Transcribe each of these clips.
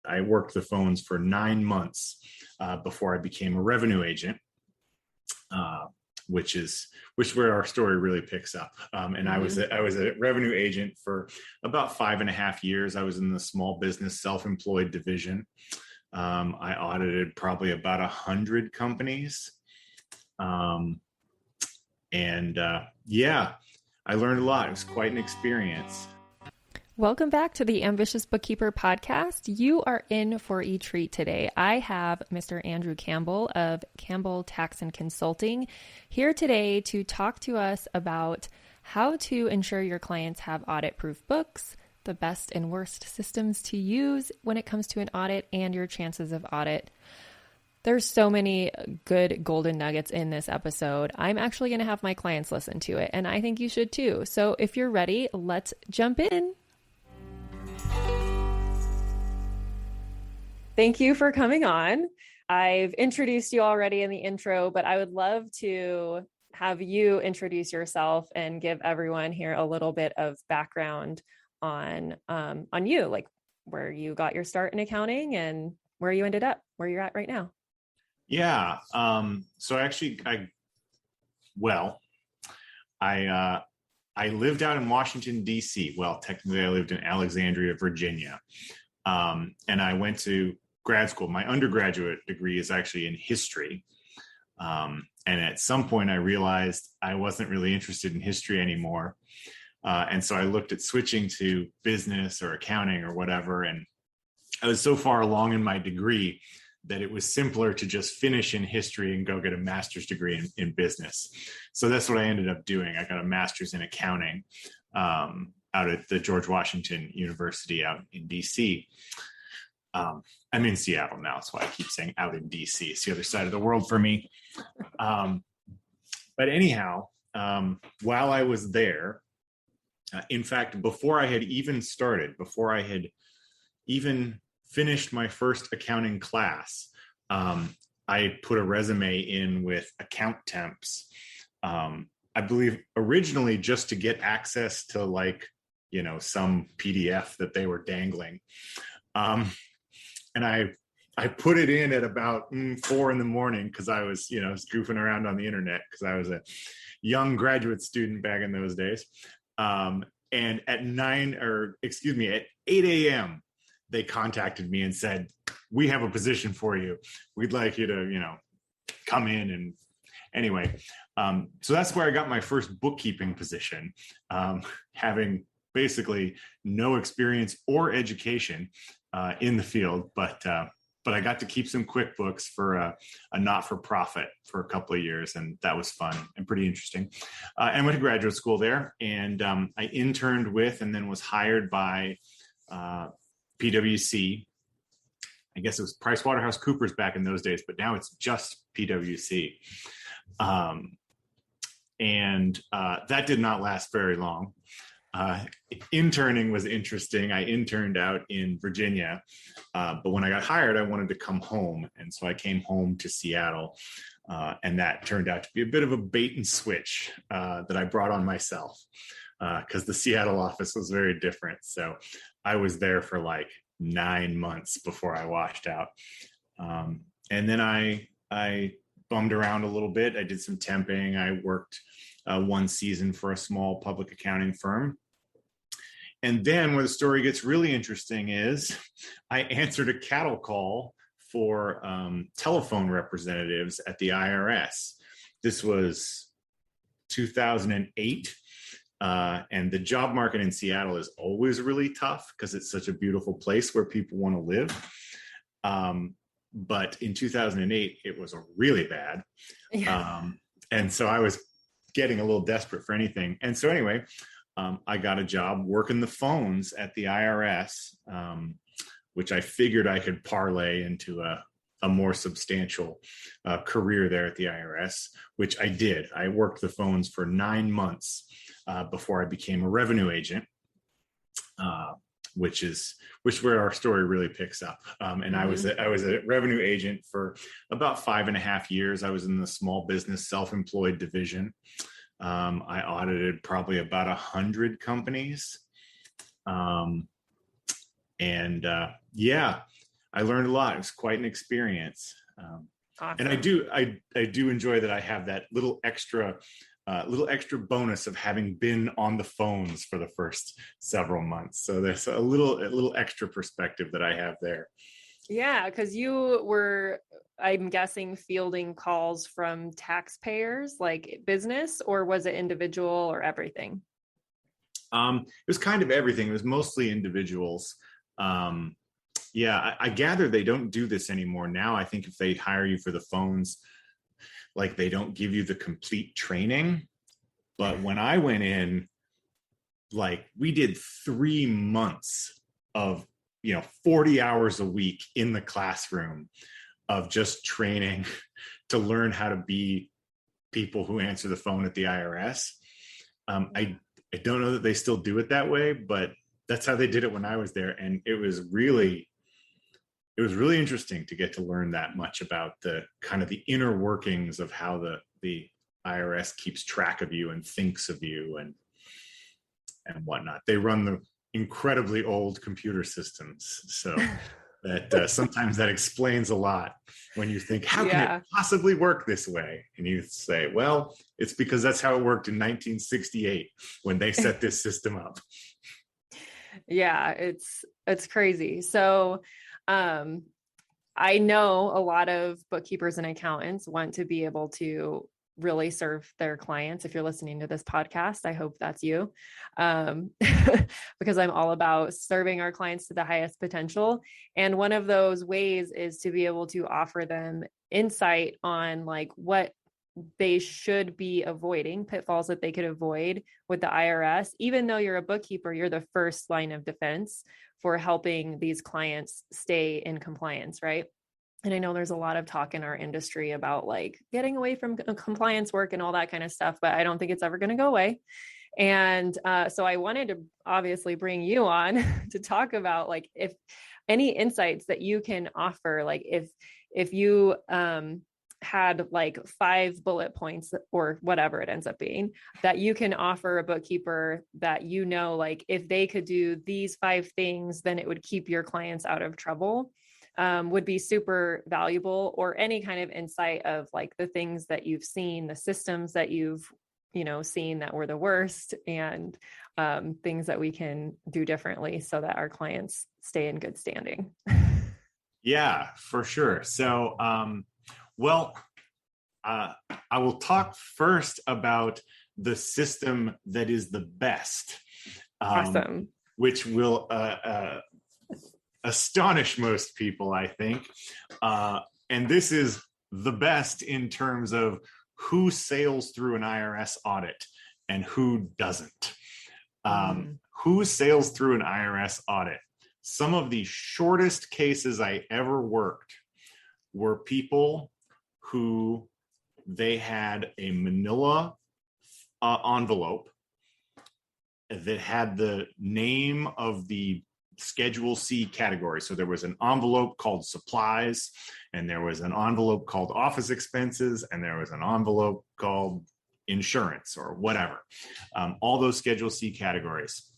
I worked the phones for 9 months before I became a revenue agent, which is where our story really picks up. And I was a revenue agent for about 5.5 years. I was in the small business self-employed division. I audited probably about 100 companies. I learned a lot. It was quite an experience. Welcome back to the Ambitious Bookkeeper Podcast. You are in for a treat today. I have Mr. Andrew Campbell of Campbell Tax and Consulting here today to talk to us about how to ensure your clients have audit-proof books, the best and worst systems to use when it comes to an audit, and your chances of audit. There's so many good golden nuggets in this episode. I'm actually going to have my clients listen to it, and I think you should too. So if you're ready, let's jump in. Thank you for coming on. I've introduced you already in the intro, but I would love to have you introduce yourself and give everyone here a little bit of background on you, like where you got your start in accounting and where you ended up, where you're at right now. Yeah. So actually, I lived out in Washington, D.C. Well, technically I lived in Alexandria, Virginia. And I went to grad school. My undergraduate degree is actually in history. And at some point I realized I wasn't really interested in history anymore. And so I looked at switching to business or accounting or whatever. And I was so far along in my degree that it was simpler to just finish in history and go get a master's degree in business. So that's what I ended up doing. I got a master's in accounting out at the George Washington University out in DC. I'm in Seattle now. That's why I keep saying out in DC. It's the other side of the world for me. But anyhow, while I was there, in fact, before I had even started, before I had even finished my first accounting class, I put a resume in with Account Temps. I believe originally just to get access to some PDF that they were dangling. And I put it in at about 4 a.m. because I was goofing around on the internet because I was a young graduate student back in those days. And at 8 a.m., they contacted me and said, "We have a position for you. We'd like you to, come in." And anyway, so that's where I got my first bookkeeping position, having basically no experience or education in the field, but I got to keep some QuickBooks for a not-for-profit for a couple of years, and that was fun and pretty interesting. And went to graduate school there, and I interned with and then was hired by PwC. I guess it was PricewaterhouseCoopers back in those days, but now it's just PwC. And that did not last very long. Interning was interesting. I interned out in Virginia, but when I got hired, I wanted to come home. And so I came home to Seattle, and that turned out to be a bit of a bait and switch that I brought on myself because the Seattle office was very different. So I was there for 9 months before I washed out. And then I bummed around a little bit. I did some temping. I worked one season for a small public accounting firm. And then where the story gets really interesting is I answered a cattle call for telephone representatives at the IRS. This was 2008. And the job market in Seattle is always really tough because it's such a beautiful place where people want to live. But in 2008, it was really bad. Yeah. And so I was getting a little desperate for anything. And so anyway, I got a job working the phones at the IRS, which I figured I could parlay into a more substantial career there at the IRS, which I did. I worked the phones for 9 months before I became a revenue agent, which is where our story really picks up. And I was a revenue agent for about 5.5 years. I was in the small business self-employed division. I audited probably about 100 companies. I learned a lot. It was quite an experience. Awesome. And I do enjoy that I have that little extra bonus of having been on the phones for the first several months. So there's a little extra perspective that I have there. Yeah, because you were, I'm guessing, fielding calls from taxpayers, like business, or was it individual or everything? It was kind of everything. It was mostly individuals. I gather they don't do this anymore now. I think if they hire you for the phones, like they don't give you the complete training. But when I went in, like we did 3 months of 40 hours a week in the classroom of just training to learn how to be people who answer the phone at the IRS. I don't know that they still do it that way, but that's how they did it when I was there. And it was really interesting to get to learn that much about the kind of the inner workings of how the IRS keeps track of you and thinks of you and whatnot. They run the incredibly old computer systems, so that sometimes that explains a lot when you think, how can it possibly work this way? And you say, well, it's because that's how it worked in 1968 when they set this system up. Yeah, it's crazy. So I know a lot of bookkeepers and accountants want to be able to really serve their clients. If you're listening to this podcast, I hope that's you, because I'm all about serving our clients to the highest potential. And one of those ways is to be able to offer them insight on like what they should be avoiding, pitfalls that they could avoid with the IRS. Even though you're a bookkeeper, you're the first line of defense for helping these clients stay in compliance, right? And I know there's a lot of talk in our industry about like getting away from compliance work and all that kind of stuff, but I don't think it's ever going to go away. And so I wanted to obviously bring you on to talk about like if any insights that you can offer, like if you had like 5 bullet points or whatever it ends up being that you can offer a bookkeeper that, like if they could do these 5 things, then it would keep your clients out of trouble. Would be super valuable, or any kind of insight of like the things that you've seen, the systems that you've, seen that were the worst, and things that we can do differently so that our clients stay in good standing. Yeah, for sure. So, I will talk first about the system that is the best. Awesome. Which will astonish most people, I think. And this is the best in terms of who sails through an IRS audit and who doesn't. Who sails through an IRS audit? Some of the shortest cases I ever worked were people who they had a manila envelope that had the name of the Schedule C category. So there was an envelope called supplies, and there was an envelope called office expenses, and there was an envelope called insurance or whatever. All those Schedule C categories.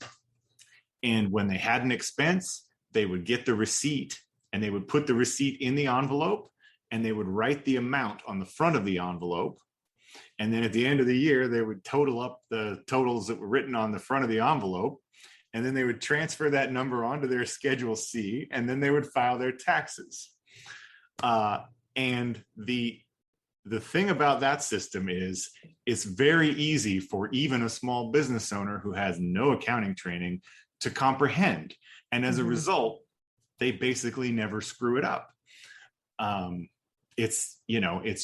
And when they had an expense, they would get the receipt and they would put the receipt in the envelope, and they would write the amount on the front of the envelope. And then at the end of the year, they would total up the totals that were written on the front of the envelope. And then they would transfer that number onto their Schedule C, and then they would file their taxes. And the thing about that system is it's very easy for even a small business owner who has no accounting training to comprehend. And as a result, they basically never screw it up. It's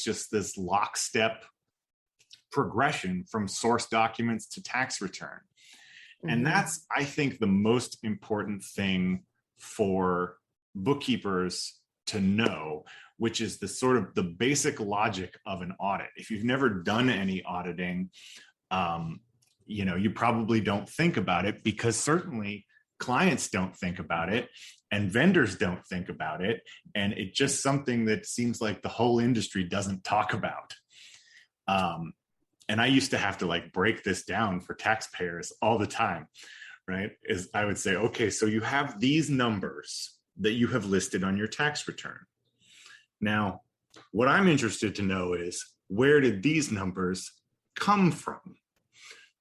just this lockstep progression from source documents to tax return. And that's, I think, the most important thing for bookkeepers to know, which is the sort of the basic logic of an audit. If you've never done any auditing, you probably don't think about it, because certainly clients don't think about it and vendors don't think about it. And it's just something that seems like the whole industry doesn't talk about. And I used to have to like break this down for taxpayers all the time, right? I would say, okay, so you have these numbers that you have listed on your tax return. Now, what I'm interested to know is, where did these numbers come from?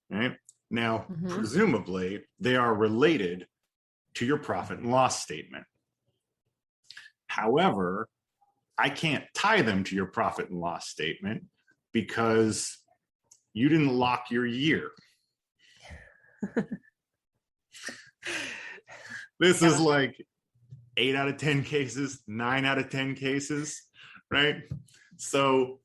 Right? Now, presumably, they are related to your profit and loss statement. However, I can't tie them to your profit and loss statement because you didn't lock your year. This is like 8 out of 10 cases, 9 out of 10 cases, right? So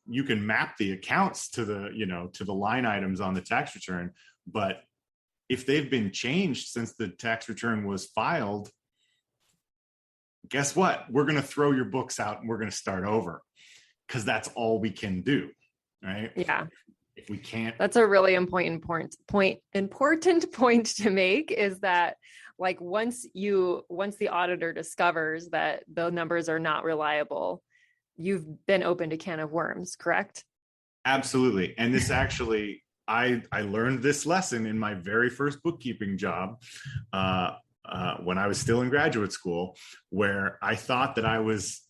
you can map the accounts to the line items on the tax return, but if they've been changed since the tax return was filed, guess what? We're going to throw your books out and we're going to start over, because that's all we can do, right? Yeah. If we can't. That's a really important point to make, is that like once the auditor discovers that the numbers are not reliable, you've been opened a can of worms, correct? Absolutely. And this actually, I learned this lesson in my very first bookkeeping job when I was still in graduate school, where I thought that I was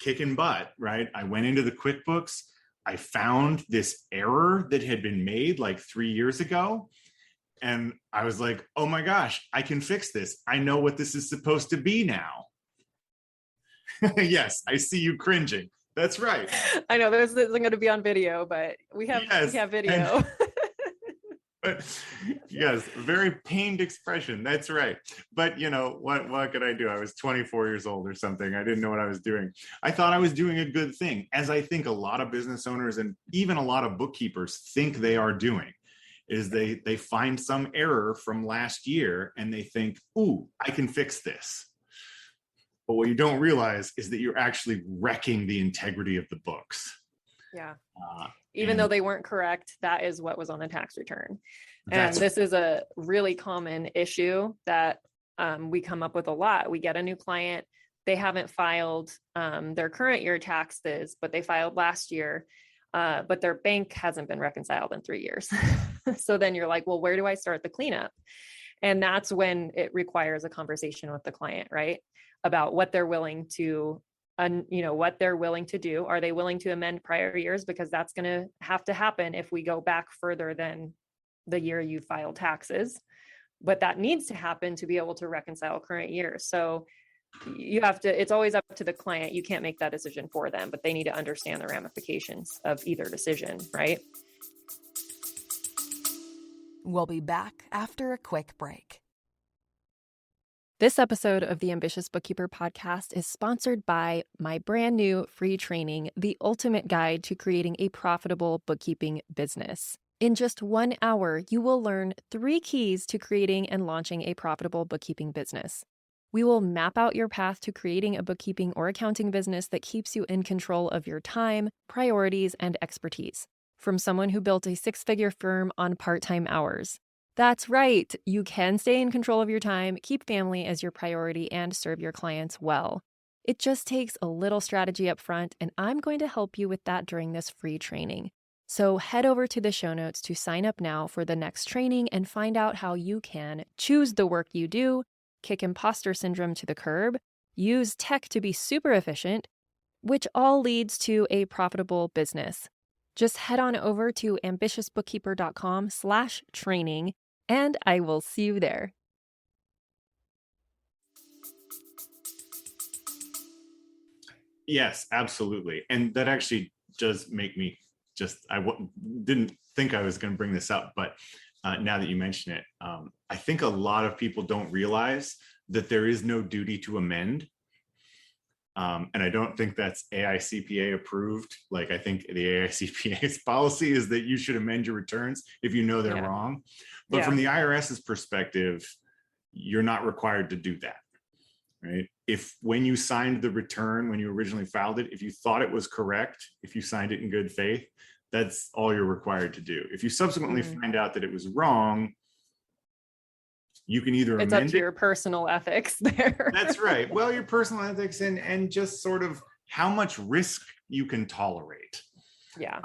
kicking butt, right? I went into the QuickBooks. I found this error that had been made like 3 years ago. And I was like, oh my gosh, I can fix this. I know what this is supposed to be now. Yes, I see you cringing. That's right. I know this isn't going to be on video, but we have video. But yes, very pained expression. That's right. But what could I do? I was 24 years old or something. I didn't know what I was doing. I thought I was doing a good thing, as I think a lot of business owners and even a lot of bookkeepers think they are doing, is they find some error from last year and they think, ooh, I can fix this. But what you don't realize is that you're actually wrecking the integrity of the books. Yeah. Even though they weren't correct, that is what was on the tax return. And this is a really common issue that we come up with a lot. We get a new client, they haven't filed their current year taxes, but they filed last year, but their bank hasn't been reconciled in 3 years. So then you're like, well, where do I start the cleanup? And that's when it requires a conversation with the client, right? About what they're willing to what they're willing to do. Are they willing to amend prior years? Because that's going to have to happen if we go back further than the year you filed taxes. But that needs to happen to be able to reconcile current years. So it's always up to the client. You can't make that decision for them, but they need to understand the ramifications of either decision, right? We'll be back after a quick break. This episode of the Ambitious Bookkeeper Podcast is sponsored by my brand new free training, The Ultimate Guide to Creating a Profitable Bookkeeping Business. In just 1 hour, you will learn 3 keys to creating and launching a profitable bookkeeping business. We will map out your path to creating a bookkeeping or accounting business that keeps you in control of your time, priorities, and expertise. From someone who built a 6-figure firm on part-time hours. That's right. You can stay in control of your time, keep family as your priority, and serve your clients well. It just takes a little strategy up front, and I'm going to help you with that during this free training. So head over to the show notes to sign up now for the next training and find out how you can choose the work you do, kick imposter syndrome to the curb, use tech to be super efficient, which all leads to a profitable business. Just head on over to ambitiousbookkeeper.com/training, and I will see you there. Yes, absolutely. And that actually does make me didn't think I was going to bring this up, but now that you mention it, I think a lot of people don't realize that there is no duty to amend. And I don't think that's AICPA approved. Like, I think the AICPA's policy is that you should amend your returns if you know they're wrong. But from the IRS's perspective, you're not required to do that, right? If when you signed the return, when you originally filed it, if you thought it was correct, if you signed it in good faith, that's all you're required to do. If you subsequently find out that it was wrong, you can either amend it. It's up to your personal ethics there. That's right. Well, your personal ethics and just sort of how much risk you can tolerate. Yeah.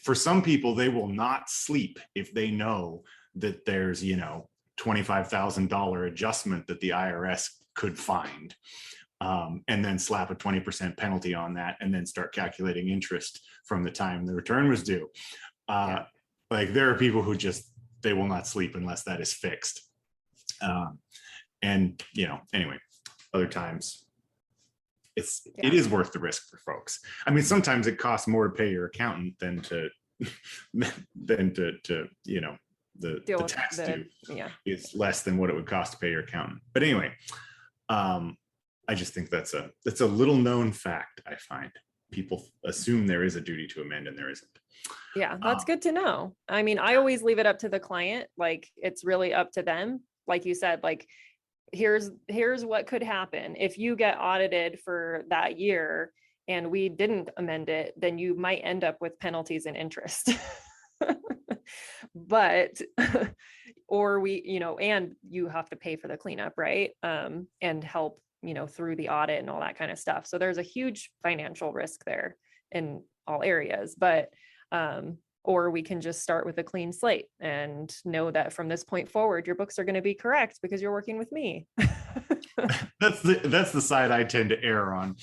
For some people, they will not sleep if they know that there's, $25,000 adjustment that the IRS could find, and then slap a 20% penalty on that, and then start calculating interest from the time the return was due. Like there are people who just, they will not sleep unless that is fixed. And anyway, other times it is worth the risk for folks. I mean, sometimes it costs more to pay your accountant than to the tax due is less than what it would cost to pay your accountant. But anyway, I just think that's a little known fact. I find people assume there is a duty to amend and there isn't. Yeah, that's good to know. I mean, I always leave it up to the client. Like, it's really up to them. Like you said, like, here's what could happen if you get audited for that year and we didn't amend it, then you might end up with penalties and interest. But or and you have to pay for the cleanup, right? And help through the audit and all that kind of stuff. So there's a huge financial risk there in all areas, but or we can just start with a clean slate and know that from this point forward, your books are going to be correct because you're working with me. That's the side I tend to err on.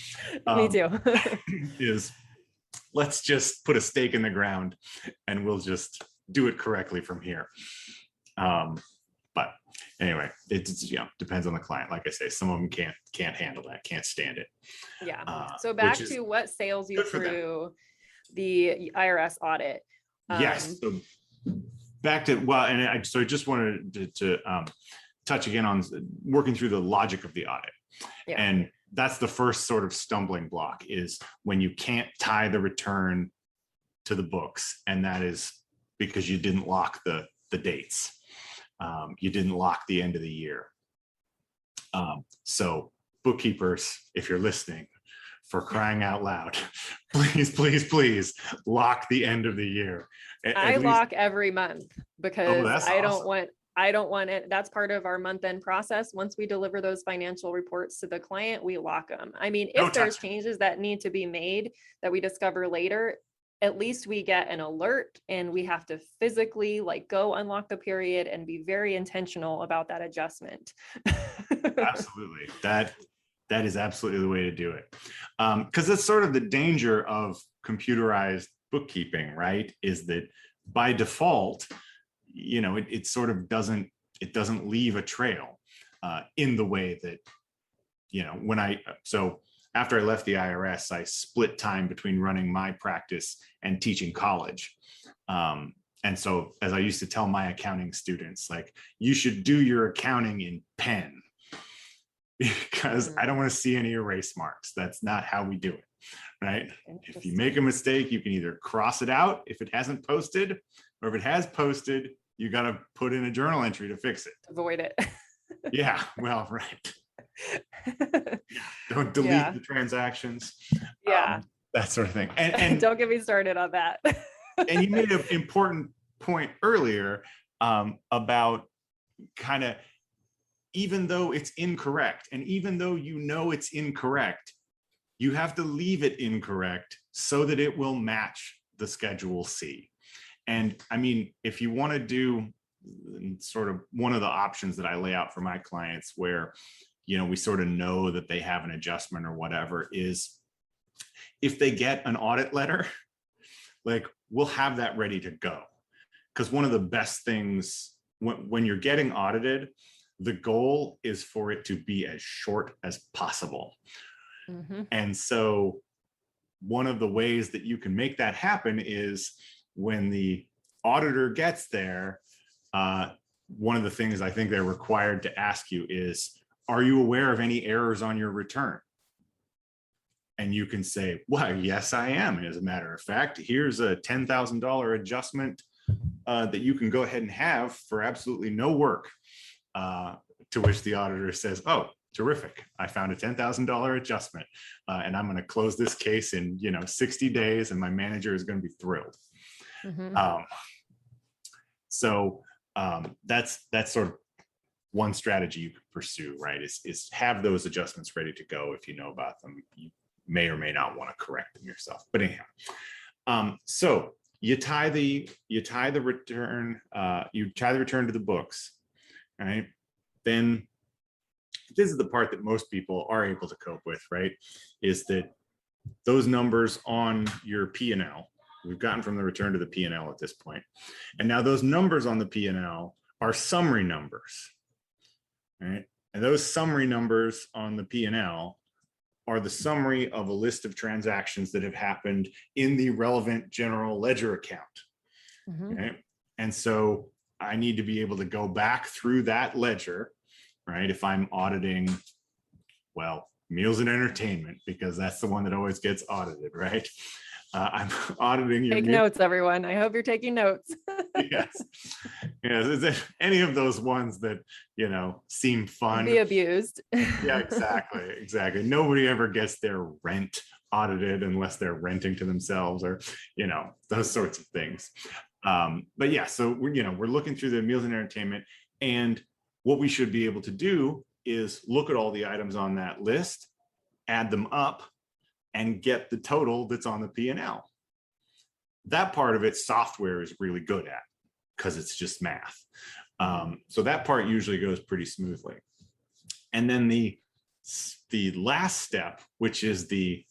Me too. Is let's just put a stake in the ground and we'll just do it correctly from here. But anyway, it depends on the client. Like I say, some of them can't handle that, can't stand it. Yeah. So back to what sails you through the IRS audit. Yes. So back to, I just wanted to touch again on working through the logic of the audit. Yeah. And that's the first sort of stumbling block, is when you can't tie the return to the books. And that is because you didn't lock the dates. You didn't lock the end of the year. So bookkeepers, if you're listening, for crying out loud, please lock the end of the year. I lock every month because I don't want it. That's part of our month-end process. Once we deliver those financial reports to the client, we lock them. I mean, if there's changes that need to be made that we discover later, at least we get an alert and we have to physically go unlock the period and be very intentional about that adjustment. Absolutely. That is absolutely the way to do it. Because that's sort of the danger of computerized bookkeeping, right? Is that by default, it sort of doesn't leave a trail in the way that, so after I left the IRS, I split time between running my practice and teaching college. And so as I used to tell my accounting students, you should do your accounting in pen, because I don't want to see any erase marks. That's not how we do it, right? If you make a mistake, you can either cross it out if it hasn't posted, or if it has posted, you got to put in a journal entry to fix it. Avoid it. Yeah, well, right. Don't delete the transactions. Yeah. That sort of thing. And don't get me started on that. And you made an important point earlier about kind of, even though it's incorrect, and even though it's incorrect, you have to leave it incorrect so that it will match the Schedule C. And I mean, if you want to do sort of one of the options that I lay out for my clients where, we sort of know that they have an adjustment or whatever, is if they get an audit letter, we'll have that ready to go. Because one of the best things when you're getting audited, the goal is for it to be as short as possible. Mm-hmm. And so one of the ways that you can make that happen is when the auditor gets there, one of the things I think they're required to ask you is, are you aware of any errors on your return? And you can say, well, yes, I am. And as a matter of fact, here's a $10,000 adjustment that you can go ahead and have for absolutely no work. To which the auditor says, oh, terrific. I found a $10,000 adjustment and I'm going to close this case in 60 days and my manager is going to be thrilled. Mm-hmm. So that's sort of one strategy you could pursue, right? Is have those adjustments ready to go. If you know about them, you may or may not want to correct them yourself. But anyhow, so you tie the return to the books. right, then this is the part that most people are able to cope with, right? Is that those numbers on your P&L, we've gotten from the return to the P&L at this point. And now those numbers on the P&L are summary numbers, right? And those summary numbers on the P&L are the summary of a list of transactions that have happened in the relevant general ledger account. Okay? And so I need to be able to go back through that ledger, right? If I'm auditing, well, meals and entertainment, because that's the one that always gets audited, right? I'm auditing your Take notes, everyone. I hope you're taking notes. Yes. Is there any of those ones that, seem fun? Be abused. Yeah, exactly. Nobody ever gets their rent audited unless they're renting to themselves or, those sorts of things. But yeah, so we're looking through the meals and entertainment, and what we should be able to do is look at all the items on that list, add them up, and get the total that's on the P&L. That part of it, software is really good at, because it's just math. So that part usually goes pretty smoothly. And then the last step, which is the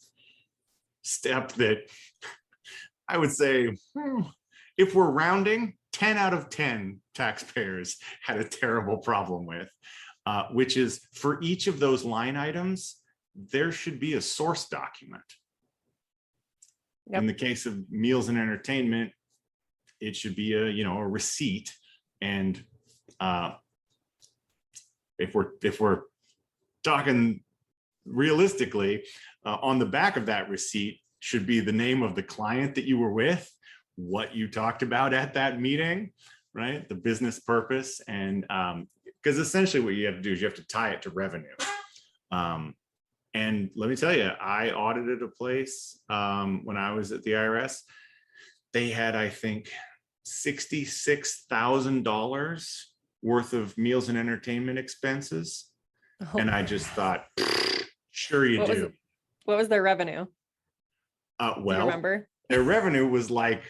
step that I would say, if we're rounding, 10 out of 10 taxpayers had a terrible problem with, which is for each of those line items, there should be a source document. Yep. In the case of meals and entertainment, it should be a receipt. And if we're talking realistically, on the back of that receipt should be the name of the client that you were with, what you talked about at that meeting, right? The business purpose. And because essentially what you have to do is you have to tie it to revenue. And let me tell you, I audited a place when I was at the IRS. They had, I think, $66,000 worth of meals and entertainment expenses. Oh. And I just thought, sure you do. What was their revenue? Well, do you remember? Their revenue was like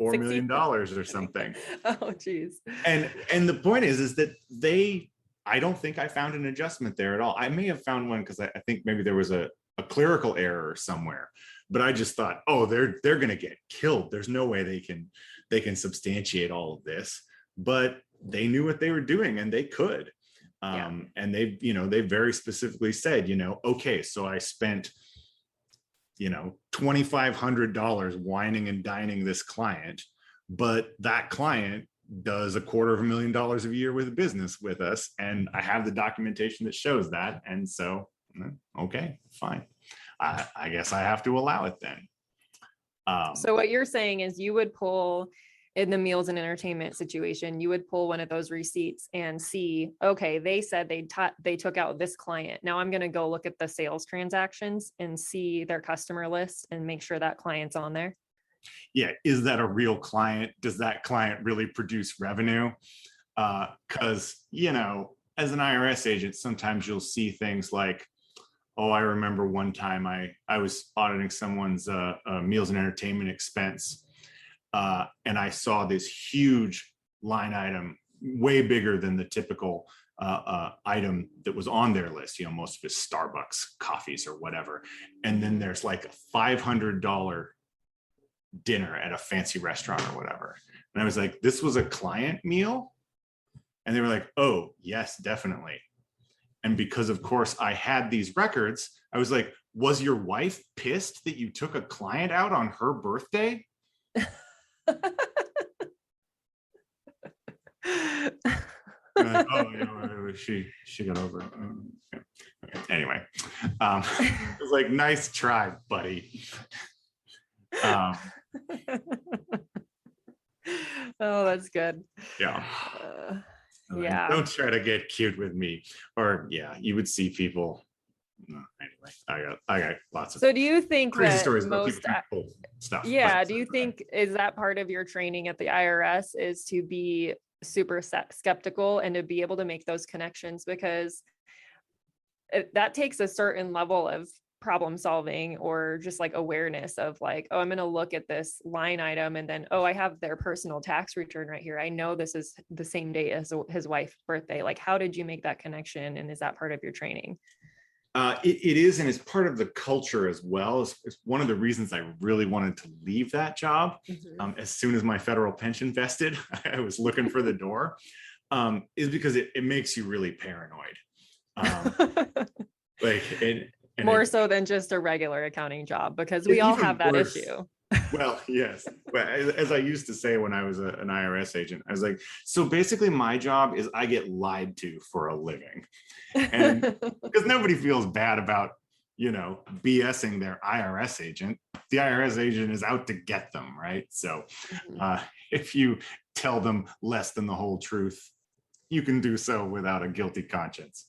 $4 million or something. Oh, geez. And the point is that I don't think I found an adjustment there at all. I may have found one because I think maybe there was a clerical error somewhere, but I just thought, oh, they're going to get killed. There's no way they can substantiate all of this, but they knew what they were doing and they could. And they very specifically said, okay, so I spent, $2,500 whining and dining this client, but that client does $250,000 a year with business with us. And I have the documentation that shows that. And so, okay, fine. I guess I have to allow it then. So what you're saying is you would pull in the meals and entertainment situation, you would pull one of those receipts and see, okay, they said they took out this client. Now I'm going to go look at the sales transactions and see their customer list and make sure that client's on there. Yeah. Is that a real client? Does that client really produce revenue? Because, as an IRS agent, sometimes you'll see things like, oh, I remember one time I was auditing someone's meals and entertainment expense. And I saw this huge line item, way bigger than the typical item that was on their list. Most of it's Starbucks coffees or whatever. And then there's like a $500 dinner at a fancy restaurant or whatever. And I was like, this was a client meal? And they were like, oh, yes, definitely. And because, of course, I had these records, I was like, was your wife pissed that you took a client out on her birthday? Like, oh, she got over it. Okay. Anyway, it was like, nice try, buddy. Oh, that's good. Yeah. Yeah. Don't try to get cute with me. Or you would see people. Anyway, I got lots of. So do you think crazy that stories most about people stuff? Yeah. Do you think is that part of your training at the IRS is to be super skeptical and to be able to make those connections, because that takes a certain level of problem solving or just like awareness of like, oh, I'm going to look at this line item and then, oh, I have their personal tax return right here. I know this is the same day as his wife's birthday. Like, how did you make that connection? And is that part of your training? It is, and it's part of the culture as well. It's one of the reasons I really wanted to leave that job. As soon as my federal pension vested, I was looking for the door, is because it makes you really paranoid. Like, more so than just a regular accounting job, because we all have that issue. Well, yes. But as I used to say when I was an IRS agent, I was like, so basically my job is I get lied to for a living. And because nobody feels bad about, BSing their IRS agent. The IRS agent is out to get them, right? So if you tell them less than the whole truth, you can do so without a guilty conscience.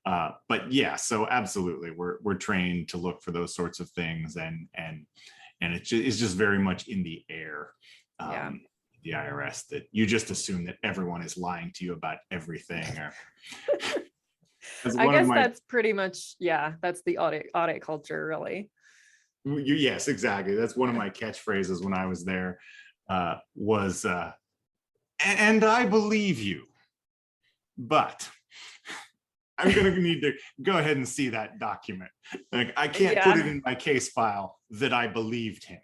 But yeah, so absolutely, we're trained to look for those sorts of things, and it's just very much in the air. The IRS, that you just assume that everyone is lying to you about everything. I guess that's pretty much, that's the audit culture, really. Yes, exactly. That's one of my catchphrases when I was there, was, and I believe you, but I'm going to need to go ahead and see that document. Like, I can't put it in my case file that I believed him,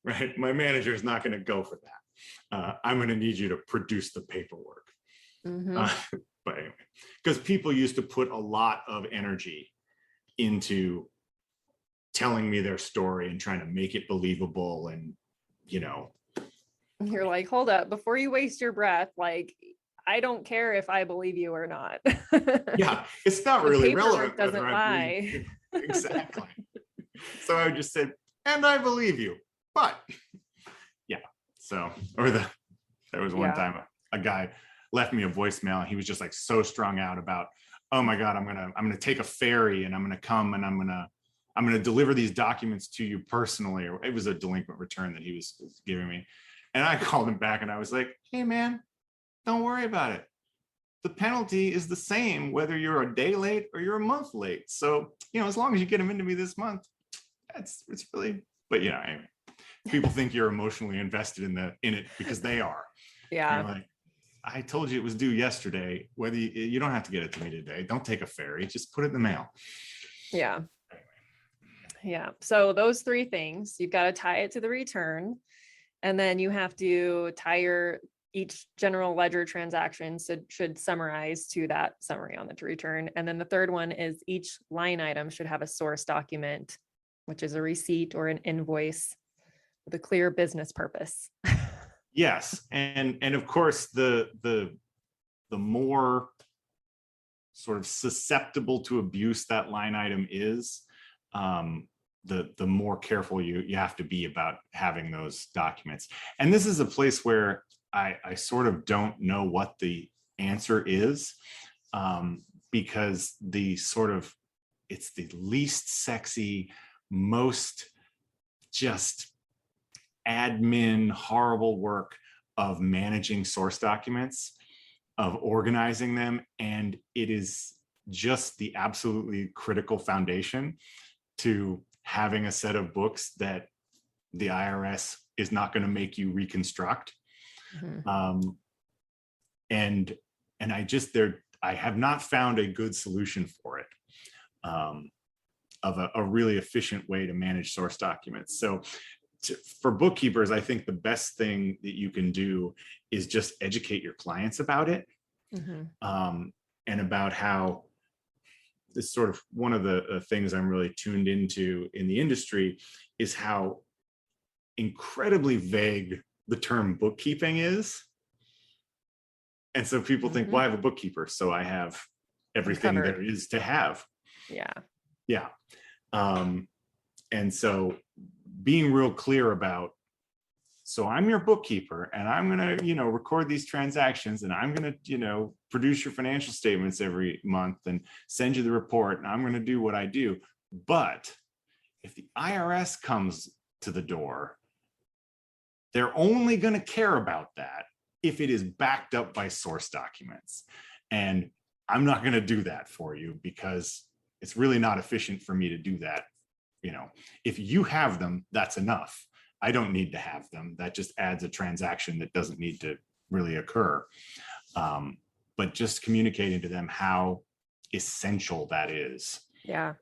right? My manager is not going to go for that. I'm going to need you to produce the paperwork. But anyway, because people used to put a lot of energy into telling me their story and trying to make it believable. And, you're like, hold up, before you waste your breath, like, I don't care if I believe you or not. Yeah, it's not really relevant. Doesn't lie. Exactly. So I just said, and I believe you, but yeah. So, there was one time a guy left me a voicemail, and he was just like so strung out about, oh my God, I'm gonna take a ferry, and I'm gonna come, and I'm gonna deliver these documents to you personally. Or it was a delinquent return that he was giving me. And I called him back, and I was like, hey man, don't worry about it. The penalty is the same whether you're a day late or you're a month late. So, as long as you get them into me this month, it's really, but anyway, people think you're emotionally invested in it because they are. Yeah. You're like, I told you it was due yesterday. Whether you don't have to get it to me today. Don't take a ferry. Just put it in the mail. Yeah. Yeah. So those three things, you've got to tie it to the return. And then you have to tie each general ledger transaction should summarize to that summary on the return. And then the third one is each line item should have a source document, which is a receipt or an invoice with a clear business purpose. Yes. And of course, the more sort of susceptible to abuse that line item is, the more careful you have to be about having those documents. And this is a place where I sort of don't know what the answer is, because it's the least sexy, most just admin, horrible work of managing source documents, of organizing them. And it is just the absolutely critical foundation to having a set of books that the IRS is not going to make you reconstruct. And I have not found a good solution for it, of a really efficient way to manage source documents. So for bookkeepers, I think the best thing that you can do is just educate your clients about it, and about how this sort of one of the things I'm really tuned into in the industry is how incredibly vague the term bookkeeping is. And so people think, well, I have a bookkeeper, so I have everything there is to have. Yeah. And so being real clear about, so I'm your bookkeeper, and I'm going to, record these transactions, and I'm going to, produce your financial statements every month and send you the report, and I'm going to do what I do. But if the IRS comes to the door, they're only going to care about that if it is backed up by source documents. And I'm not going to do that for you, because it's really not efficient for me to do that if you have them, that's enough. I don't need to have them. That just adds a transaction that doesn't need to really occur. But just communicating to them how essential that is. Yeah.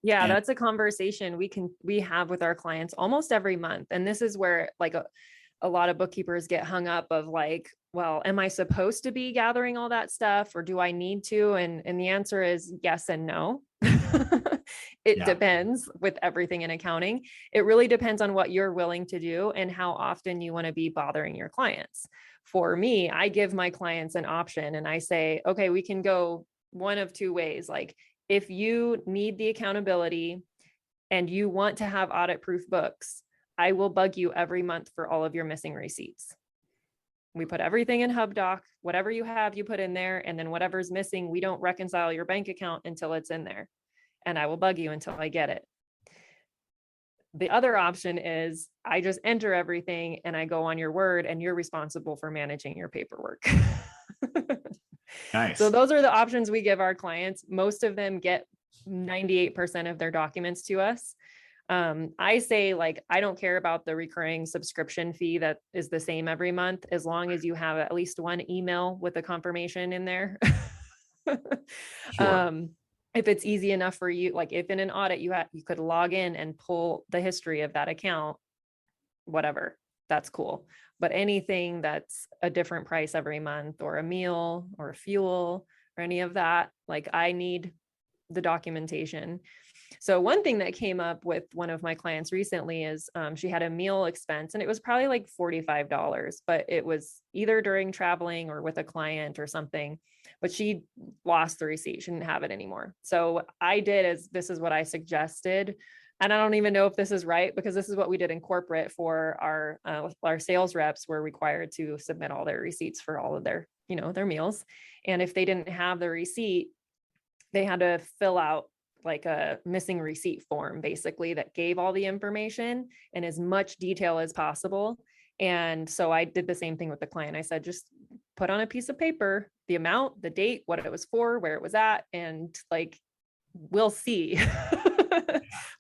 And That's a conversation we have with our clients almost every month. And this is where like a lot of bookkeepers get hung up of like, well, am I supposed to be gathering all that stuff or do I need to? And the answer is yes and no. It depends with everything in accounting. It really depends on what you're willing to do and how often you want to be bothering your clients. For me, I give my clients an option and I say, okay, we can go one of two ways. Like if you need the accountability and you want to have audit-proof books, I will bug you every month for all of your missing receipts. We put everything in HubDoc, whatever you have, you put in there, and then whatever's missing, we don't reconcile your bank account until it's in there. And I will bug you until I get it. The other option is I just enter everything and I go on your word and you're responsible for managing your paperwork. Nice. So those are the options we give our clients. Most of them get 98% of their documents to us. I say like, I don't care about the recurring subscription fee that is the same every month, as long as you have at least one email with a confirmation in there. Sure. If it's easy enough for you, like if in an audit you could log in and pull the history of that account, whatever, that's cool. But anything that's a different price every month or a meal or fuel or any of that, like I need the documentation. So one thing that came up with one of my clients recently is she had a meal expense and it was probably like $45, but it was either during traveling or with a client or something, but she lost the receipt. She didn't have it anymore. So this is what I suggested. And I don't even know if this is right because this is what we did in corporate for our sales reps were required to submit all their receipts for all of their meals. And if they didn't have the receipt, they had to fill out like a missing receipt form, basically, that gave all the information in as much detail as possible. And so I did the same thing with the client. I said, just put on a piece of paper, the amount, the date, what it was for, where it was at, and like, we'll see.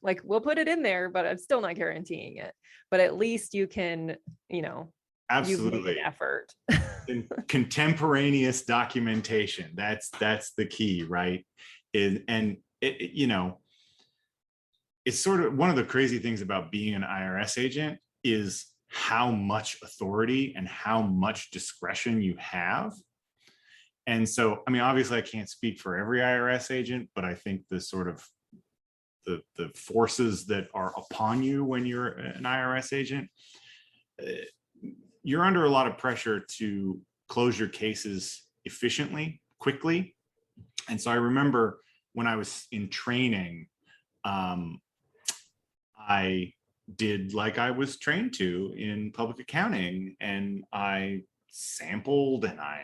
Like, we'll put it in there, but I'm still not guaranteeing it. But at least you can, Absolutely. you make an effort. Contemporaneous documentation. That's the key, right? It's sort of one of the crazy things about being an IRS agent is how much authority and how much discretion you have. And so, I mean, obviously I can't speak for every IRS agent, but I think the sort of the forces that are upon you when you're an IRS agent, you're under a lot of pressure to close your cases efficiently, quickly. And so I remember when I was in training, I did like I was trained to in public accounting, and I sampled and I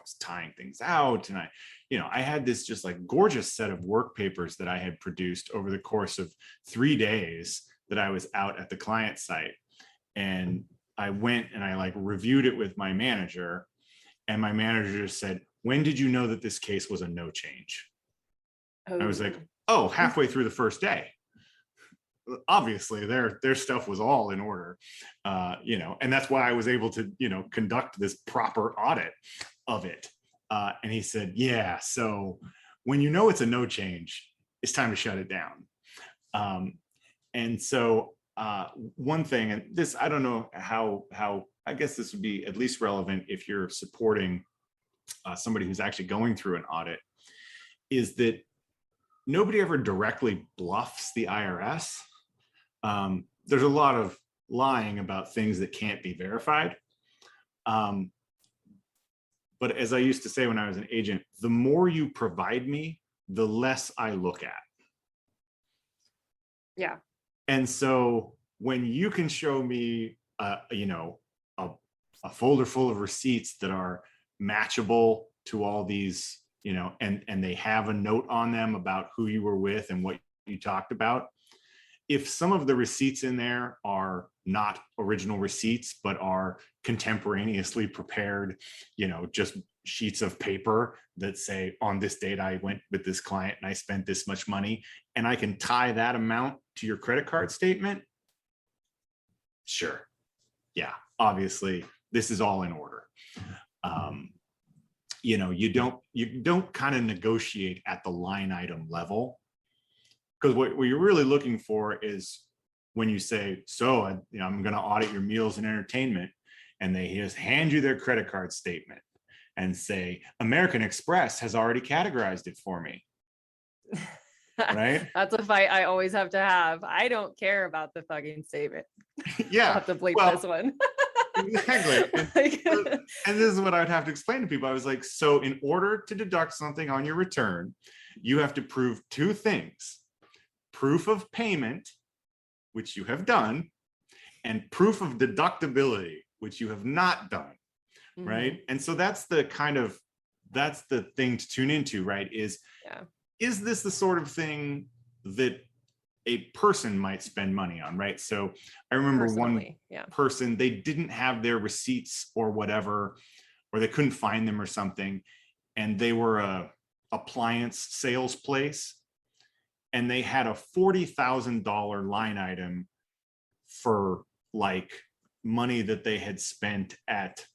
was tying things out, and I had this just like gorgeous set of work papers that I had produced over the course of 3 days that I was out at the client site. And I went and I like reviewed it with my manager, and my manager just said, "When did you know that this case was a no change?" Oh. I was like, "Oh, halfway through the first day." Obviously their stuff was all in order, and that's why I was able to, conduct this proper audit of it. And he said, "Yeah, so when you know it's a no change, it's time to shut it down." And so one thing, and this, I don't know how I guess this would be at least relevant if you're supporting somebody who's actually going through an audit, is that nobody ever directly bluffs the IRS. There's a lot of lying about things that can't be verified. But as I used to say when I was an agent, the more you provide me, the less I look at. Yeah. And so when you can show me, a folder full of receipts that are matchable to all these, and they have a note on them about who you were with and what you talked about. If some of the receipts in there are not original receipts, but are contemporaneously prepared, just sheets of paper that say, on this date, I went with this client and I spent this much money, and I can tie that amount to your credit card statement. Sure. Yeah, obviously this is all in order. You don't kind of negotiate at the line item level, because what you're really looking for is when you say, so I'm going to audit your meals and entertainment, and they just hand you their credit card statement and say, American Express has already categorized it for me. Right? That's a fight I always have to have. I don't care about the fucking statement. Yeah. I'll have to bleep this one. Exactly. And this is what I would have to explain to people. I was like, so in order to deduct something on your return, you have to prove two things: proof of payment, which you have done, and proof of deductibility, which you have not done. Mm-hmm. Right. And so that's the thing to tune into, right? Is this the sort of thing that a person might spend money on, right? So I remember one person, they didn't have their receipts or whatever, or they couldn't find them or something. And they were a appliance sales place, and they had a $40,000 line item for like money that they had spent at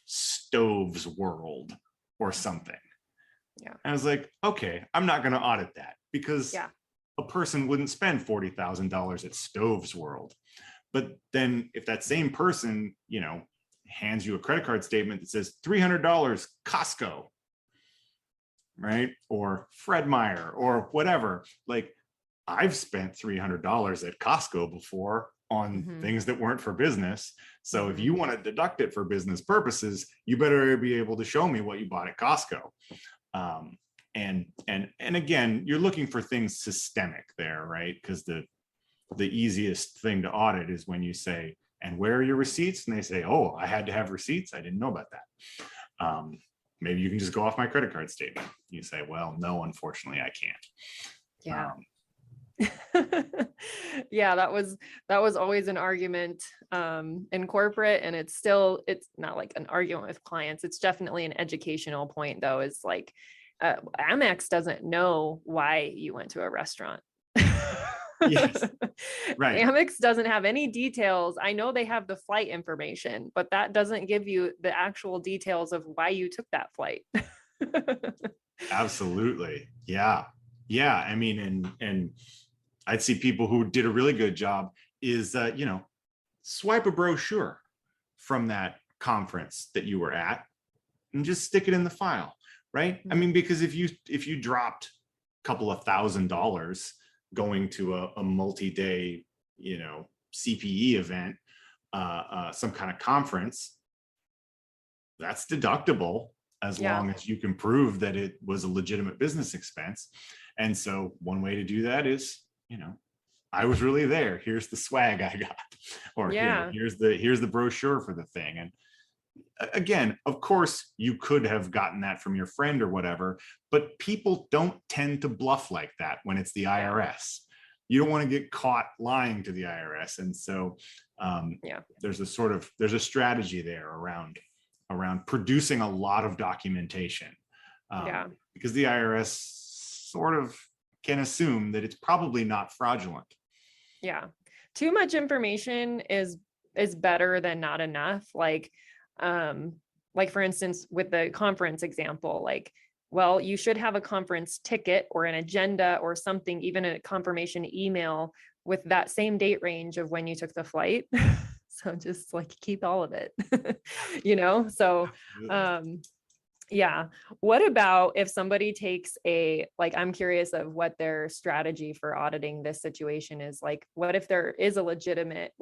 Stoves World or something. Yeah. I was like, okay, I'm not going to audit that, because a person wouldn't spend $40,000 at Stoves World. But then if that same person, hands you a credit card statement that says $300 Costco, right? Or Fred Meyer or whatever, like, I've spent $300 at Costco before on things that weren't for business. So if you want to deduct it for business purposes, you better be able to show me what you bought at Costco. And again, you're looking for things systemic there, right? Because the easiest thing to audit is when you say, and where are your receipts? And they say, oh, I had to have receipts. I didn't know about that. Maybe you can just go off my credit card statement. You say, well, no, unfortunately, I can't. Yeah. Yeah, that was always an argument in corporate, and it's not like an argument with clients. It's definitely an educational point, though, is like Amex doesn't know why you went to a restaurant. Yes. Right. Amex doesn't have any details. I know they have the flight information, but that doesn't give you the actual details of why you took that flight. Absolutely. Yeah. Yeah. I mean, and I'd see people who did a really good job is, swipe a brochure from that conference that you were at and just stick it in the file, right? I mean, because if you dropped a couple of $1,000 going to a multi-day, CPE event, some kind of conference, that's deductible as long as you can prove that it was a legitimate business expense. And so one way to do that is, I was really there. Here's the swag I got, or here's the brochure for the thing. And again, of course, you could have gotten that from your friend or whatever, but people don't tend to bluff like that when it's the IRS. You don't want to get caught lying to the IRS. And so there's a strategy there around producing a lot of documentation, because the IRS sort of can assume that it's probably not fraudulent. Yeah. Too much information is better than not enough. Like for instance, with the conference example, like, well, you should have a conference ticket or an agenda or something, even a confirmation email with that same date range of when you took the flight. So just like keep all of it, so, yeah. What about if somebody takes I'm curious of what their strategy for auditing this situation is. Like, what if there is a legitimate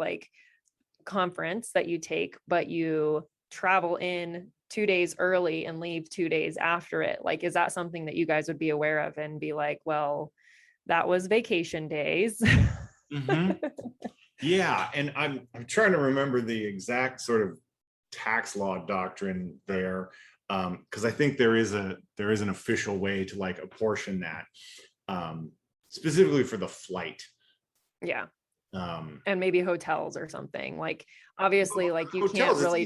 conference that you take, but you travel in 2 days early and leave 2 days after it? Like, is that something that you guys would be aware of and be like, well, that was vacation days? Mm-hmm. Yeah. And I'm trying to remember the exact sort of tax law doctrine there. Because I think there is an official way to apportion that, specifically for the flight. Yeah. And maybe hotels or something. Like, obviously, like you hotels, can't really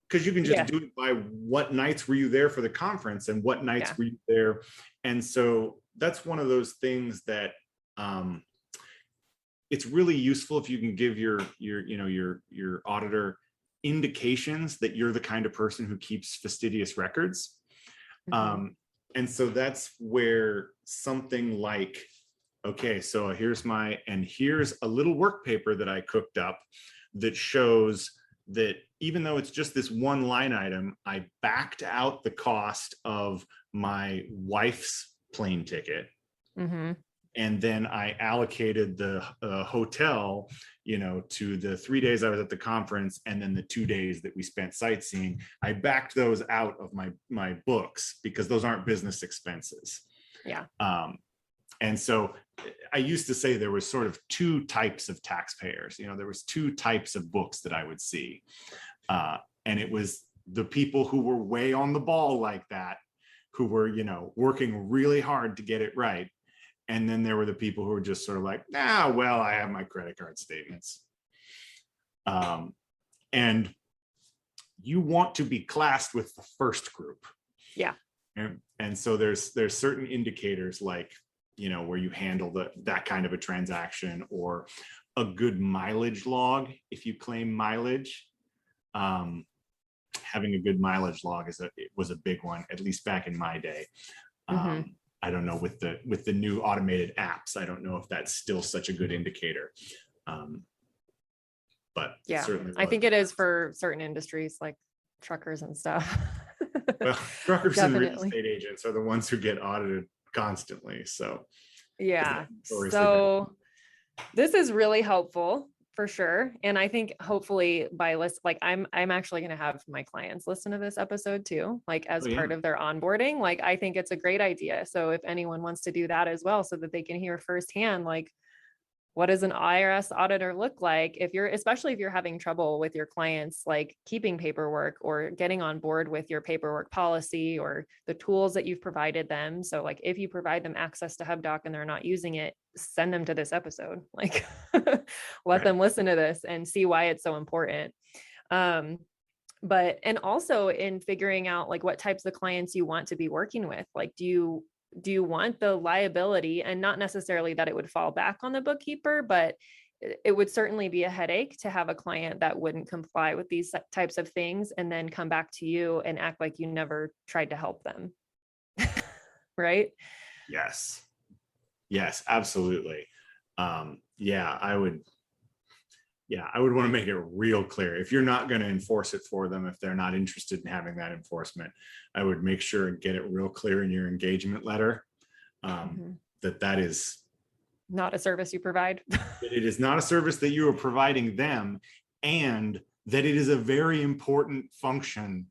because you can just do it by what nights were you there for the conference and what nights were you there. And so that's one of those things that it's really useful if you can give your auditor indications that you're the kind of person who keeps fastidious records. And so that's where something like, okay, so here's a little work paper that I cooked up that shows that even though it's just this one line item, I backed out the cost of my wife's plane ticket. And then I allocated the hotel, to the 3 days I was at the conference, and then the 2 days that we spent sightseeing. I backed those out of my books because those aren't business expenses. And so I used to say there was sort of two types of taxpayers. There was two types of books that I would see. And it was the people who were way on the ball like that, who were, working really hard to get it right. And then there were the people who were just sort of like, well, I have my credit card statements. And you want to be classed with the first group. And so there's certain indicators like, where you handle that kind of a transaction, or a good mileage log. If you claim mileage, having a good mileage log was a big one, at least back in my day. I don't know with the new automated apps, I don't know if that's still such a good indicator. But certainly I think it is for certain industries like truckers and stuff. Well, truckers and real estate agents are the ones who get audited constantly. So so this is really helpful for sure. And I think hopefully I'm actually going to have my clients listen to this episode too, like as part of their onboarding. Like, I think it's a great idea. So if anyone wants to do that as well, so that they can hear firsthand, like, what does an IRS auditor look like especially if you're having trouble with your clients, like keeping paperwork or getting on board with your paperwork policy or the tools that you've provided them. So like, if you provide them access to HubDoc and they're not using it, send them to this episode, like let them listen to this and see why it's so important. And also in figuring out like what types of clients you want to be working with. Like, do you want the liability, and not necessarily that it would fall back on the bookkeeper, but it would certainly be a headache to have a client that wouldn't comply with these types of things and then come back to you and act like you never tried to help them. Right? Yes, absolutely. I would want to make it real clear. If you're not going to enforce it for them, if they're not interested in having that enforcement, I would make sure and get it real clear in your engagement letter that is not a service you provide. It is not a service that you are providing them, and that it is a very important function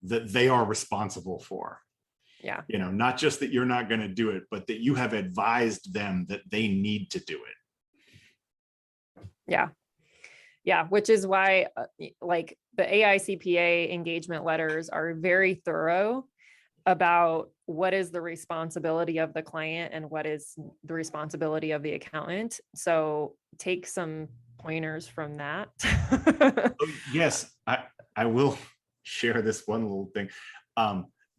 that they are responsible for. Not just that you're not going to do it, but that you have advised them that they need to do it. Which is why like the AICPA engagement letters are very thorough about what is the responsibility of the client and what is the responsibility of the accountant. So take some pointers from that. Yes, I will share this one little thing.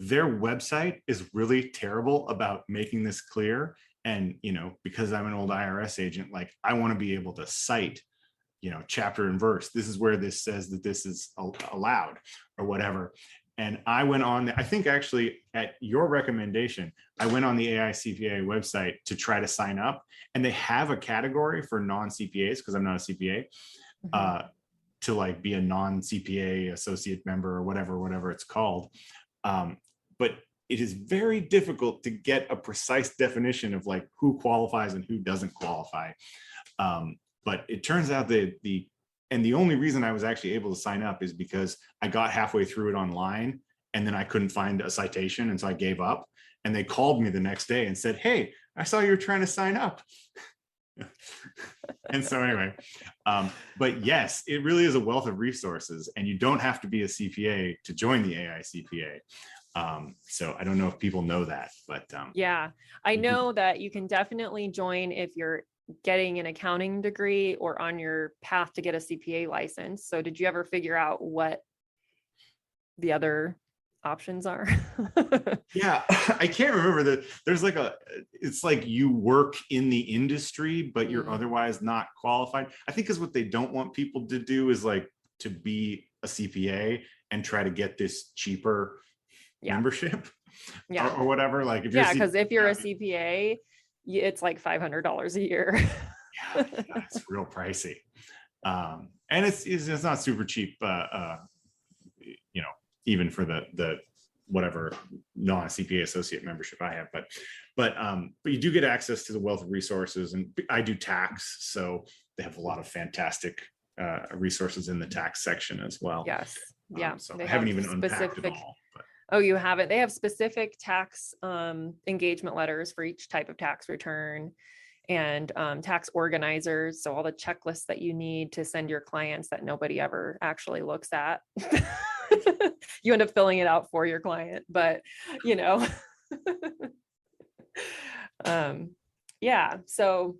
Their website is really terrible about making this clear. And, because I'm an old IRS agent, like I want to be able to cite chapter and verse. This is where this says that this is allowed or whatever. And I went on, I think actually at your recommendation, I went on the AICPA website to try to sign up, and they have a category for non-CPAs, because I'm not a CPA, to like be a non-CPA associate member or whatever it's called. But it is very difficult to get a precise definition of like who qualifies and who doesn't qualify. But it turns out that the only reason I was actually able to sign up is because I got halfway through it online and then I couldn't find a citation. And so I gave up, and they called me the next day and said, "Hey, I saw you were trying to sign up." And so anyway, but yes, it really is a wealth of resources, and you don't have to be a CPA to join the AICPA. So I don't know if people know that, but I know that you can definitely join if you're getting an accounting degree or on your path to get a CPA license. So did you ever figure out what the other options are? Yeah, I can't remember that. There's like it's like you work in the industry, but you're otherwise not qualified. I think is what they don't want people to do is like to be a CPA and try to get this cheaper membership or whatever. Like if you're because if you're a CPA, it's like $500 a year. yeah, it's real pricey. And it's not super cheap, even for the whatever non-CPA associate membership I have, but you do get access to the wealth of resources, and I do tax, so they have a lot of fantastic resources in the tax section as well. Yes, yeah. So I haven't even unpacked it all. But. Oh, you haven't? They have specific tax engagement letters for each type of tax return, and tax organizers. So all the checklists that you need to send your clients that nobody ever actually looks at. You end up filling it out for your client, but yeah. So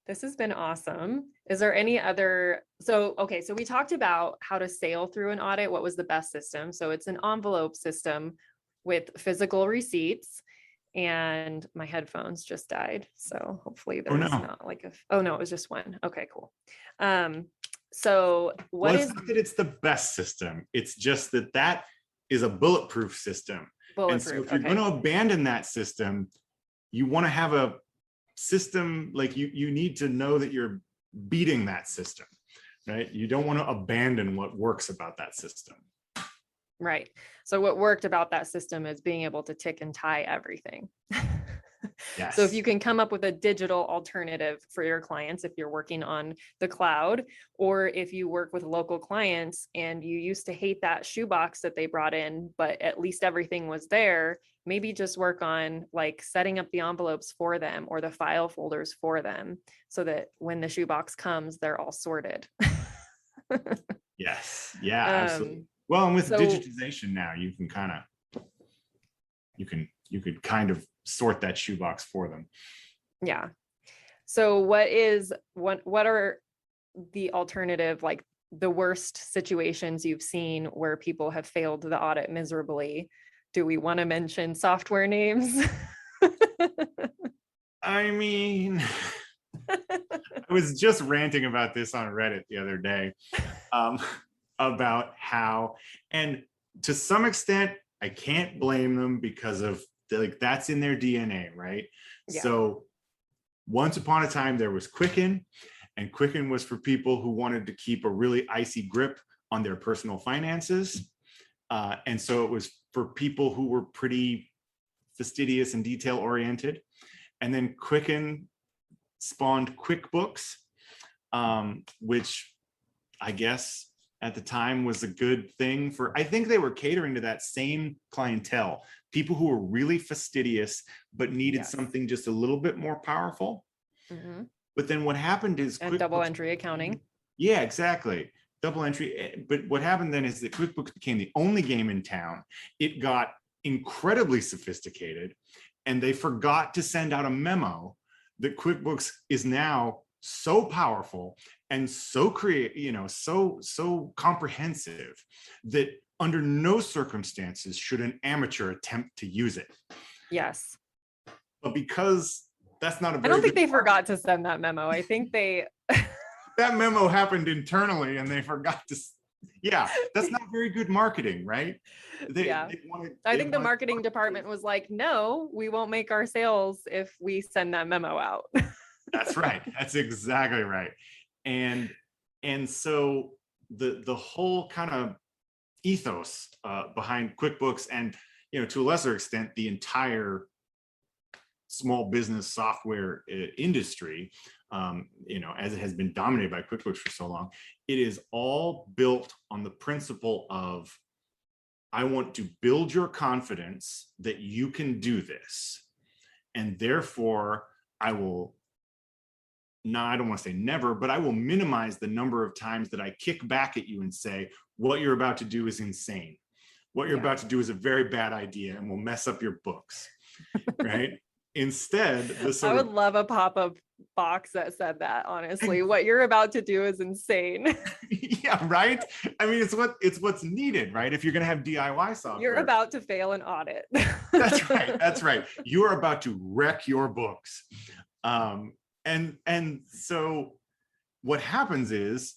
this has been awesome. Is there any other, so we talked about how to sail through an audit. What was the best system? So it's an envelope system with physical receipts, and my headphones just died. So hopefully there's not like oh no, it was just one. Okay, cool. So it's not that it's the best system. It's just that is a bulletproof system. And so if you're going to abandon that system, you want to have a system, like you need to know that you're beating that system, right? You don't want to abandon what works about that system. Right. So what worked about that system is being able to tick and tie everything. Yes. So if you can come up with a digital alternative for your clients, if you're working on the cloud, or if you work with local clients and you used to hate that shoebox that they brought in, but at least everything was there, maybe just work on like setting up the envelopes for them or the file folders for them so that when the shoebox comes, they're all sorted. Yes. Yeah, absolutely. Well, and with digitization now, you can kind of sort that shoebox for them. Yeah. So what are the alternative, like the worst situations you've seen where people have failed the audit miserably? Do we want to mention software names? I mean, I was just ranting about this on Reddit the other day, about how, and to some extent, I can't blame them because of that's in their DNA, right? Yeah. So once upon a time there was Quicken, and Quicken was for people who wanted to keep a really icy grip on their personal finances. And so it was for people who were pretty fastidious and detail oriented. And then Quicken spawned QuickBooks, which I guess at the time was a good thing I think they were catering to that same clientele, people who were really fastidious, but needed something just a little bit more powerful. Mm-hmm. But then what happened is double entry accounting. Yeah, exactly. Double entry. But what happened then is that QuickBooks became the only game in town. It got incredibly sophisticated, and they forgot to send out a memo that QuickBooks is now so powerful and so so comprehensive that under no circumstances should an amateur attempt to use it. Yes. But because that's not I don't think they forgot to send that memo. I think they that memo happened internally and they forgot to. Yeah, that's not very good marketing, right? I think the marketing department was like, no, we won't make our sales if we send that memo out. That's right. That's exactly right. And so the whole kind of ethos behind QuickBooks, and to a lesser extent the entire small business software industry, as it has been dominated by QuickBooks for so long, it is all built on the principle of, I want to build your confidence that you can do this, and therefore I will. No, I don't want to say never, but I will minimize the number of times that I kick back at you and say, what you're about to do is insane. What you're about to do is a very bad idea and will mess up your books, right? Instead, I would love a pop-up box that said that, honestly. What you're about to do is insane. Yeah, right. I mean, it's what's needed, right? If you're going to have DIY software, You're about to fail an audit. That's right. That's right. You are about to wreck your books. And so what happens is,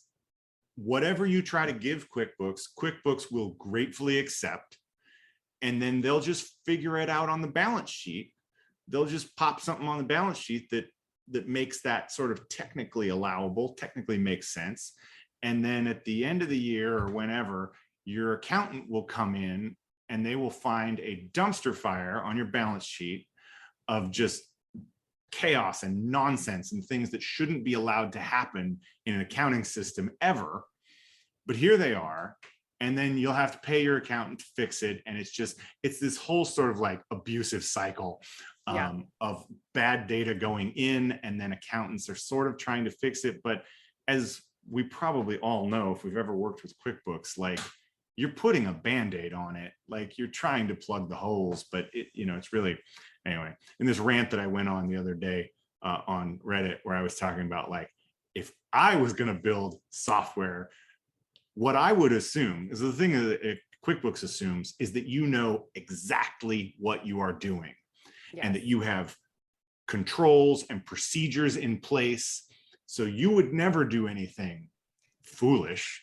whatever you try to give QuickBooks will gratefully accept, and then they'll just figure it out on the balance sheet. They'll just pop something on the balance sheet that makes that sort of technically allowable, technically makes sense. And then at the end of the year or whenever, your accountant will come in and they will find a dumpster fire on your balance sheet of just chaos and nonsense and things that shouldn't be allowed to happen in an accounting system ever. But here they are. And then you'll have to pay your accountant to fix it. And it's this whole sort of like abusive cycle of bad data going in, and then accountants are sort of trying to fix it. But as we probably all know, if we've ever worked with QuickBooks, like, you're putting a Band-Aid on it. Like, you're trying to plug the holes, but it's really, anyway, in this rant that I went on the other day on Reddit, where I was talking about, like, if I was going to build software, what I would assume is, the thing that QuickBooks assumes is that you know exactly what you are doing. Yes. And that you have controls and procedures in place. So you would never do anything foolish,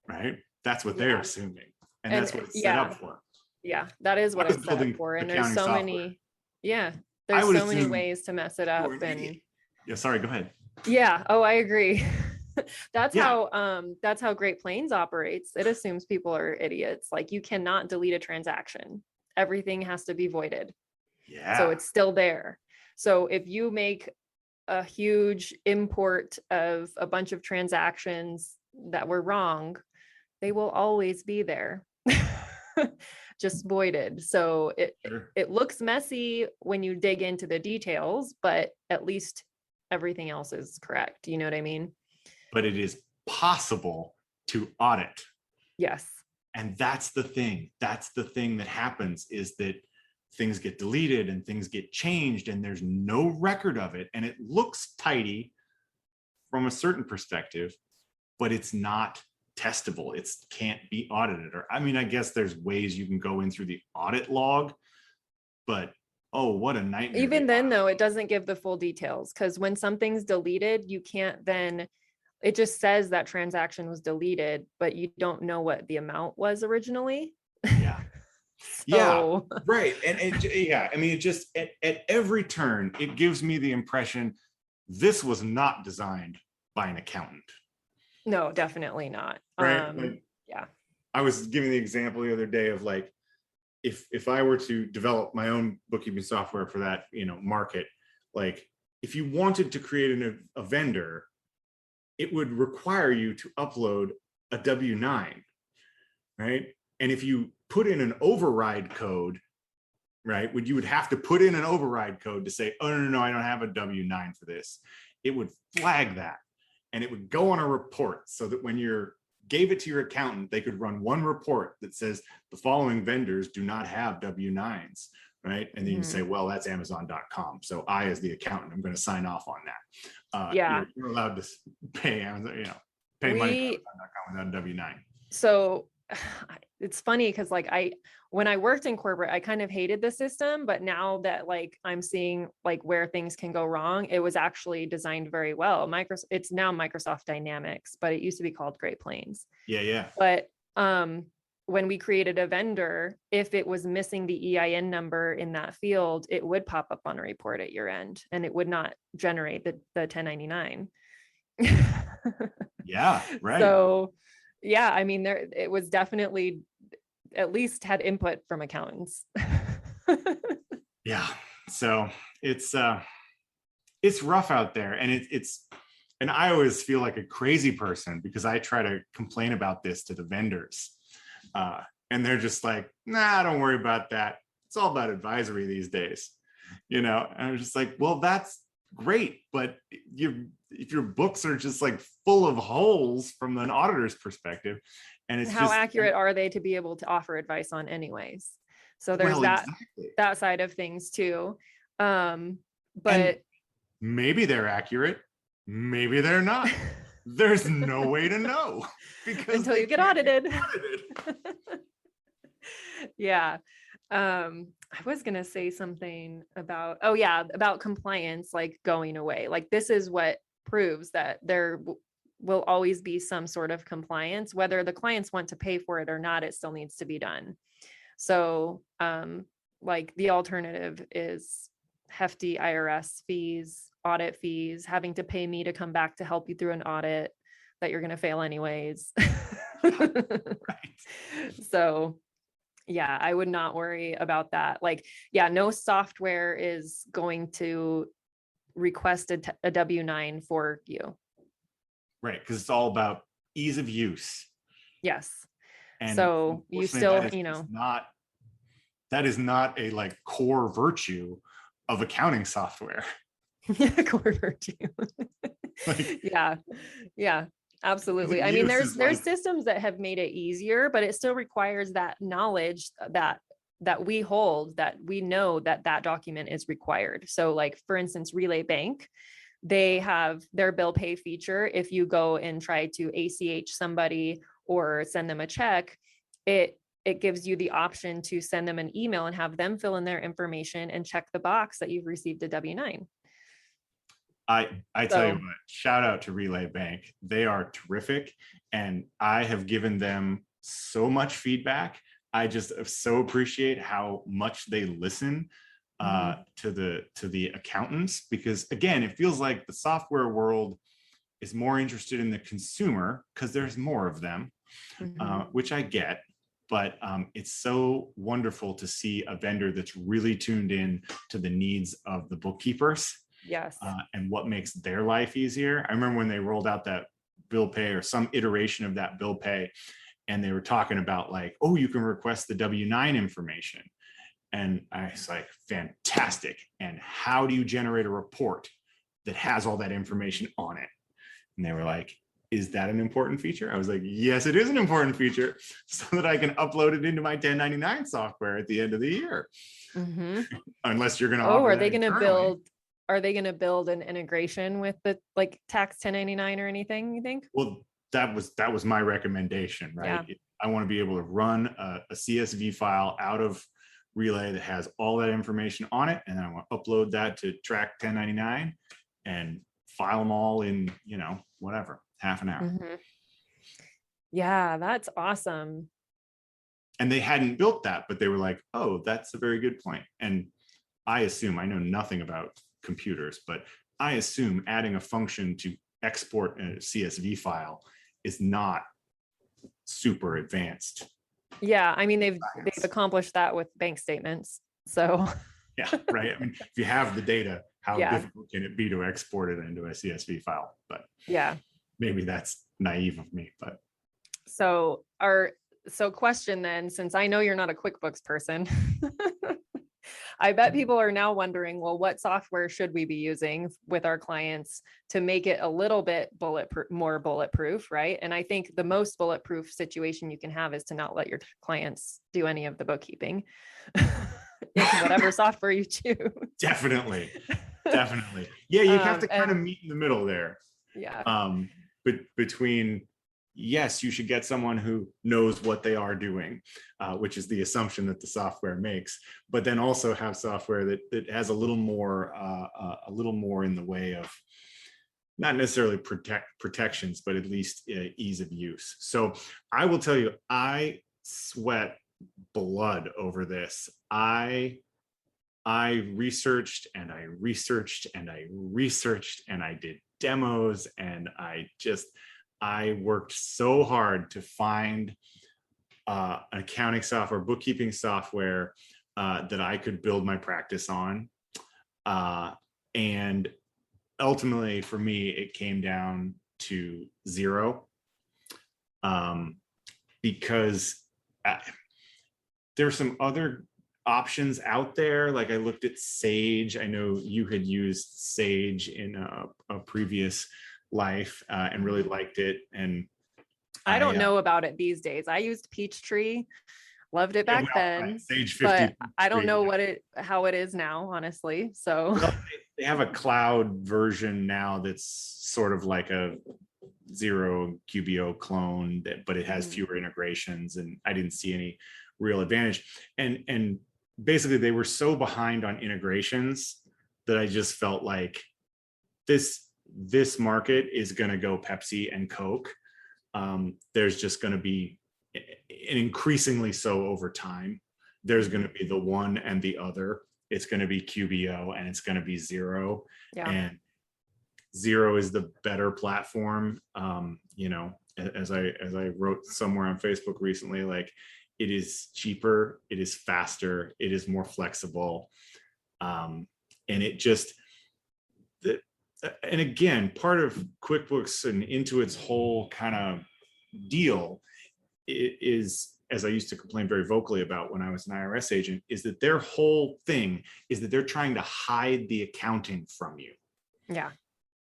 right? That's what they're assuming. And that's what it's set up for. Yeah, that is what it's set up for. And there's so many, there's so many ways to mess it up. And yeah, sorry, go ahead. Yeah. Oh, I agree. That's how Great Plains operates. It assumes people are idiots. Like, you cannot delete a transaction. Everything has to be voided. Yeah. So it's still there. So if you make a huge import of a bunch of transactions that were wrong, they will always be there, just voided. So it looks messy when you dig into the details, but at least everything else is correct. You know what I mean? But it is possible to audit. Yes. And that's the thing. That's the thing that happens, is that things get deleted and things get changed and there's no record of it. And it looks tidy from a certain perspective, but it's not testable. It can't be audited. Or, I mean, I guess there's ways you can go in through the audit log, but what a nightmare. Even then, though, it doesn't give the full details, because when something's deleted, you can't then, it just says that transaction was deleted, but you don't know what the amount was originally. Yeah. Yeah, right. And I mean, it just at every turn, it gives me the impression this was not designed by an accountant. No, definitely not. Right. Yeah. I was giving the example the other day of, like, if I were to develop my own bookkeeping software for that, market, like, if you wanted to create a vendor, it would require you to upload a W-9, right? And if you put in an override code, right, you would have to put in an override code to say, oh, no, I don't have a W-9 for this. It would flag that, and it would go on a report, so that when you gave it to your accountant, they could run one report that says the following vendors do not have W-9s, right? And then you say, well, that's Amazon.com. So I, as the accountant, I'm going to sign off on that. You're allowed to pay Amazon, pay money to Amazon.com without a W-9. So it's funny, because, like, when I worked in corporate, I kind of hated the system, but now that, like, I'm seeing, like, where things can go wrong, it was actually designed very well. It's now Microsoft Dynamics, but it used to be called Great Plains. Yeah. But when we created a vendor, if it was missing the EIN number in that field, it would pop up on a report at your end, and it would not generate the 1099. Yeah, right. So yeah, I mean, it was definitely, at least had input from accountants. Yeah. So it's rough out there, and and I always feel like a crazy person, because I try to complain about this to the vendors, and they're just like, nah, don't worry about that. It's all about advisory these days, And I'm just like, well, that's great, but if your books are just like full of holes from an auditor's perspective, and it's how accurate are they to be able to offer advice on anyways? So there's that side of things too. But maybe they're accurate, maybe they're not. There's no way to know because until you get audited. Yeah. I was going to say something about, about compliance, like going away. Like this is what proves that there will always be some sort of compliance, whether the clients want to pay for it or not, it still needs to be done. So, like the alternative is hefty IRS fees, audit fees, having to pay me to come back to help you through an audit that you're going to fail anyways. Right. So yeah, I would not worry about that. Like, yeah, no software is going to request a W-9 for you. Right. Because it's all about ease of use. Yes. And so you still, that is not a like core virtue of accounting software. Core virtue. Like, yeah, absolutely. I mean, there's systems that have made it easier, but it still requires that knowledge that we hold, that we know that document is required. So like, for instance, Relay Bank, they have their bill pay feature. If you go and try to ACH somebody or send them a check, it gives you the option to send them an email and have them fill in their information and check the box that you've received a W-9. I tell you what, shout out to Relay Bank. They are terrific. And I have given them so much feedback. I just so appreciate how much they listen to the accountants, because again, it feels like the software world is more interested in the consumer because there's more of them, which I get. But it's so wonderful to see a vendor that's really tuned in to the needs of the bookkeepers. Yes. And what makes their life easier. I remember when they rolled out that bill pay or some iteration of that bill pay, and they were talking about like, oh, you can request the W-9 information. And I was like, fantastic. And how do you generate a report that has all that information on it? And they were like, is that an important feature? I was like, yes, it is an important feature, so that I can upload it into my 1099 software at the end of the year. Unless you're going to. Oh, are they going to build an integration with the like tax 1099 or anything, you think? Well, that was my recommendation, right? Yeah. I want to be able to run a CSV file out of Relay that has all that information on it, and then I want to upload that to Track 1099 and file them all in, whatever, half an hour. Yeah, that's awesome. And they hadn't built that, but they were like, oh, that's a very good point. And I know nothing about computers, but I assume adding a function to export a CSV file is not super advanced. Yeah, I mean, they've accomplished that with bank statements. So yeah, right. I mean, if you have the data, how difficult can it be to export it into a CSV file? But yeah, maybe that's naive of me. But so question then, since I know you're not a QuickBooks person, I bet people are now wondering, well, what software should we be using with our clients to make it a little bit more bulletproof, right? And I think the most bulletproof situation you can have is to not let your clients do any of the bookkeeping in whatever software you choose. Definitely. Yeah, you have to kind of meet in the middle there. Yeah. But between, yes, you should get someone who knows what they are doing, which is the assumption that the software makes, but then also have software that has a little more in the way of not necessarily protections, but at least ease of use. So I will tell you, I sweat blood over this. I researched and I researched and I researched and I did demos, and I worked so hard to find an accounting software, bookkeeping software that I could build my practice on. And ultimately for me, it came down to zero, because there's some other options out there. Like I looked at Sage. I know you had used Sage in a previous life and really liked it. And I don't know about it these days. I used Peachtree, loved it back then. Sage 50, but I don't know how it is now, honestly. So well, They have a cloud version now that's sort of like a Xero QBO clone, but it has fewer integrations, and I didn't see any real advantage. And basically they were so behind on integrations that I just felt like this market is going to go Pepsi and Coke. There's just going to be, and increasingly so over time, there's going to be the one and the other. It's going to be QBO and it's going to be Xero. Yeah. And Xero is the better platform. As I wrote somewhere on Facebook recently, like, it is cheaper, it is faster, it is more flexible. And it just, and again, part of QuickBooks and Intuit's whole kind of deal is, as I used to complain very vocally about when I was an IRS agent, is that their whole thing is that they're trying to hide the accounting from you. Yeah.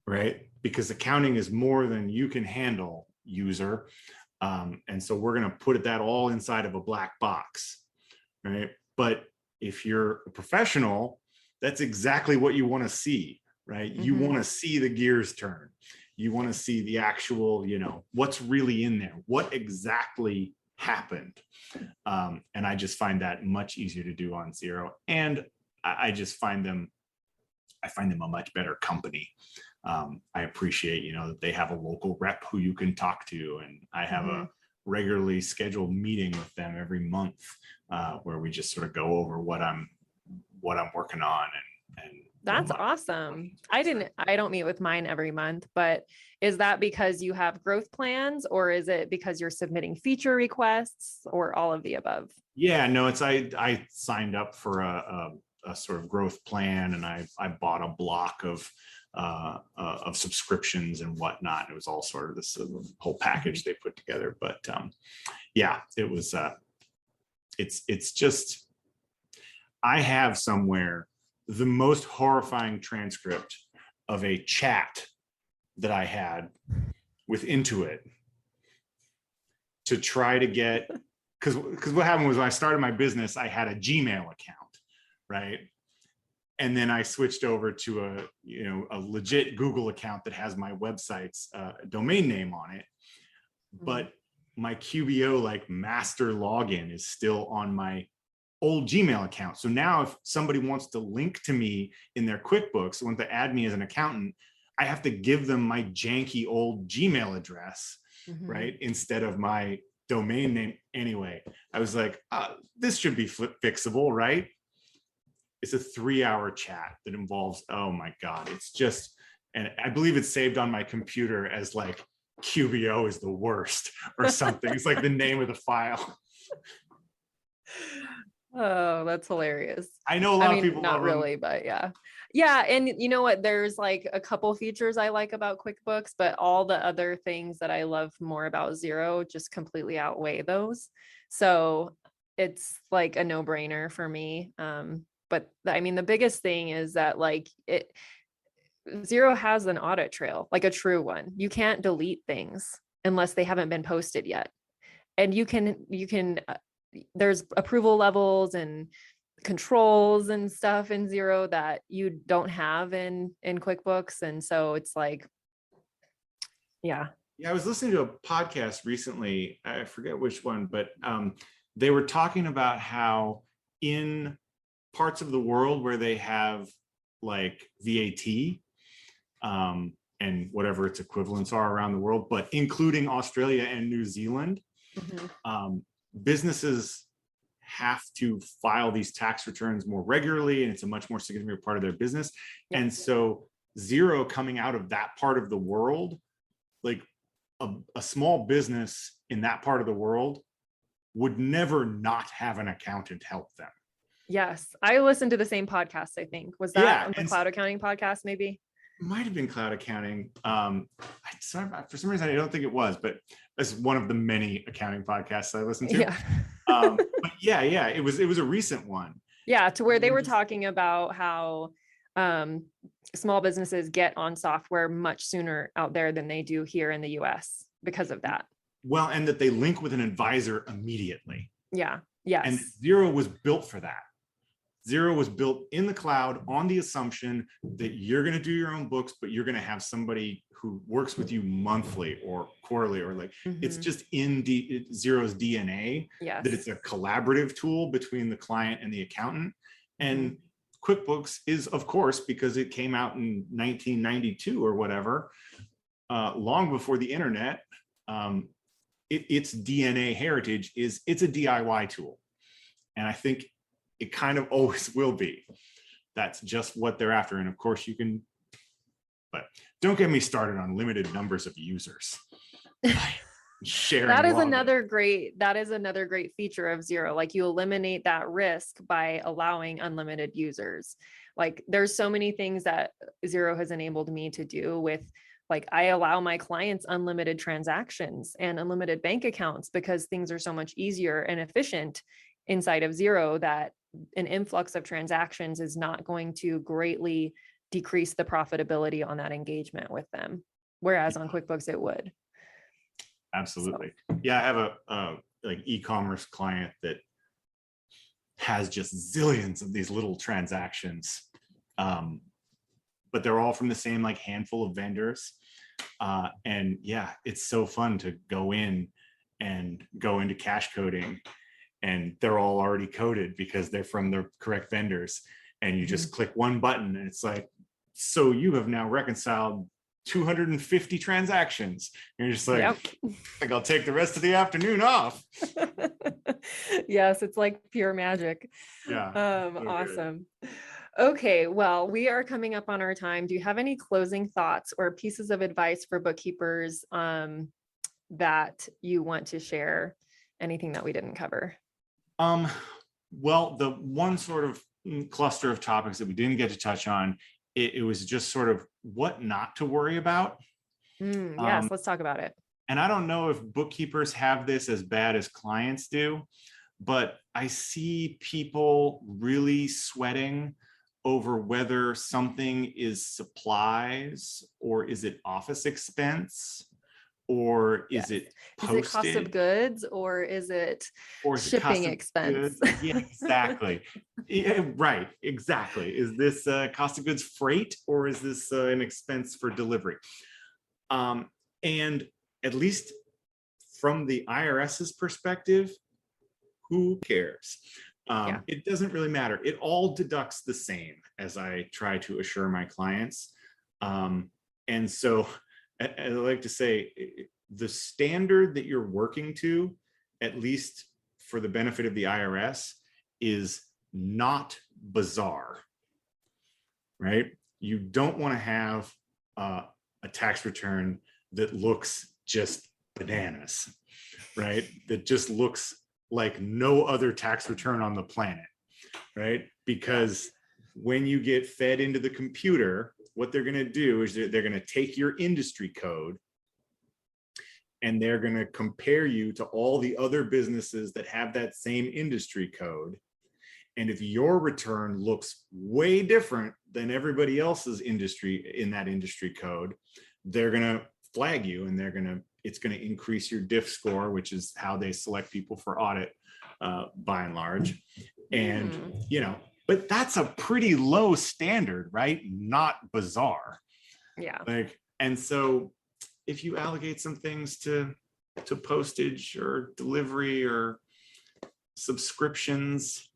Right? Because accounting is more than you can handle, user. And so we're going to put that all inside of a black box. Right? But if you're a professional, that's exactly what you want to see. Right? You want to see the gears turn. You want to see the actual, what's really in there, what exactly happened. And I just find that much easier to do on Xero. And I just find them a much better company. I appreciate, that they have a local rep who you can talk to. And I have a regularly scheduled meeting with them every month where we just sort of go over what I'm working on. And that's awesome. I don't meet with mine every month, but is that because you have growth plans, or is it because you're submitting feature requests, or all of the above? Yeah, no, I signed up for a sort of growth plan, and I bought a block of subscriptions and whatnot. It was all sort of this whole package they put together. But yeah, it was. It's just, I have somewhere the most horrifying transcript of a chat that I had with Intuit to try to get, because what happened was when I started my business, I had a Gmail account, right? And then I switched over to a legit Google account that has my website's domain name on it. But my QBO like master login is still on my old Gmail account. So now if somebody wants to link to me in their QuickBooks, want to add me as an accountant, I have to give them my janky old Gmail address, right? Instead of my domain name. Anyway, I was like, this should be fixable, right? It's a 3-hour chat that involves, oh my God, it's just, and I believe it's saved on my computer as like QBO is the worst or something. It's like the name of the file. Oh, that's hilarious. I know a lot of people not really, but yeah. Yeah. And you know what? There's like a couple features I like about QuickBooks, but all the other things that I love more about Xero just completely outweigh those. So it's like a no-brainer for me. But the biggest thing is that like Xero has an audit trail, like a true one. You can't delete things unless they haven't been posted yet. And you can there's approval levels and controls and stuff in Xero that you don't have in QuickBooks. And so it's like, yeah. Yeah, I was listening to a podcast recently. I forget which one, but they were talking about how in parts of the world where they have like VAT and whatever its equivalents are around the world, but including Australia and New Zealand, businesses have to file these tax returns more regularly, and it's a much more significant part of their business. Yep. And so Xero coming out of that part of the world, like a small business in that part of the world would never not have an accountant help them. Yes. I listened to the same podcast, I think. Was that on the cloud accounting podcast, maybe? Might have been cloud accounting. For some reason, I don't think it was, but it's one of the many accounting podcasts I listened to. Yeah. But yeah, it was a recent one. Yeah, to where they were talking about how small businesses get on software much sooner out there than they do here in the US because of that. Well, and that they link with an advisor immediately. Yeah. Yes. And Xero was built for that. Xero was built in the cloud on the assumption that you're going to do your own books, but you're going to have somebody who works with you monthly or quarterly, or like it's just in Xero's DNA that it's a collaborative tool between the client and the accountant. And QuickBooks is, of course, because it came out in 1992 or whatever, long before the internet, its DNA heritage is it's a DIY tool. And I think it kind of always will be. That's just what they're after. And of course you can, but don't get me started on limited numbers of users. Sharing that is another great feature of Xero. Like, you eliminate that risk by allowing unlimited users. Like, there's so many things that Xero has enabled me to do with, like, I allow my clients unlimited transactions and unlimited bank accounts because things are so much easier and efficient inside of Xero that an influx of transactions is not going to greatly decrease the profitability on that engagement with them. Whereas on QuickBooks, it would. Absolutely. So. Yeah, I have a like e-commerce client that has just zillions of these little transactions, but they're all from the same like handful of vendors. And yeah, it's so fun to go into cash coding, and they're all already coded because they're from the correct vendors. And you just click one button and it's like, so you have now reconciled 250 transactions. And you're just like, like, I'll take the rest of the afternoon off. Yes, it's like pure magic. Yeah. So awesome. Good. Okay, well, we are coming up on our time. Do you have any closing thoughts or pieces of advice for bookkeepers that you want to share? Anything that we didn't cover? Well, the one sort of cluster of topics that we didn't get to touch on, it was just sort of what not to worry about. Yes, let's talk about it. And I don't know if bookkeepers have this as bad as clients do, but I see people really sweating over whether something is supplies or is it office expense, or is it postage? Is it cost of goods, or is it shipping expense? Yeah, exactly. Yeah, right, exactly. Is this cost of goods freight, or is this an expense for delivery? And at least from the IRS's perspective, who cares? It doesn't really matter. It all deducts the same, as I try to assure my clients. And so I like to say, the standard that you're working to, at least for the benefit of the IRS, is not bizarre, right? You don't want to have a tax return that looks just bananas, right? That just looks like no other tax return on the planet, right? Because when you get fed into the computer, what they're going to do is they're going to take your industry code and they're going to compare you to all the other businesses that have that same industry code. And if your return looks way different than everybody else's industry in that industry code, they're going to flag you, and it's going to increase your diff score, which is how they select people for audit by and large. And, but that's a pretty low standard, right? Not bizarre. Yeah. And so if you allocate some things to postage or delivery or subscriptions,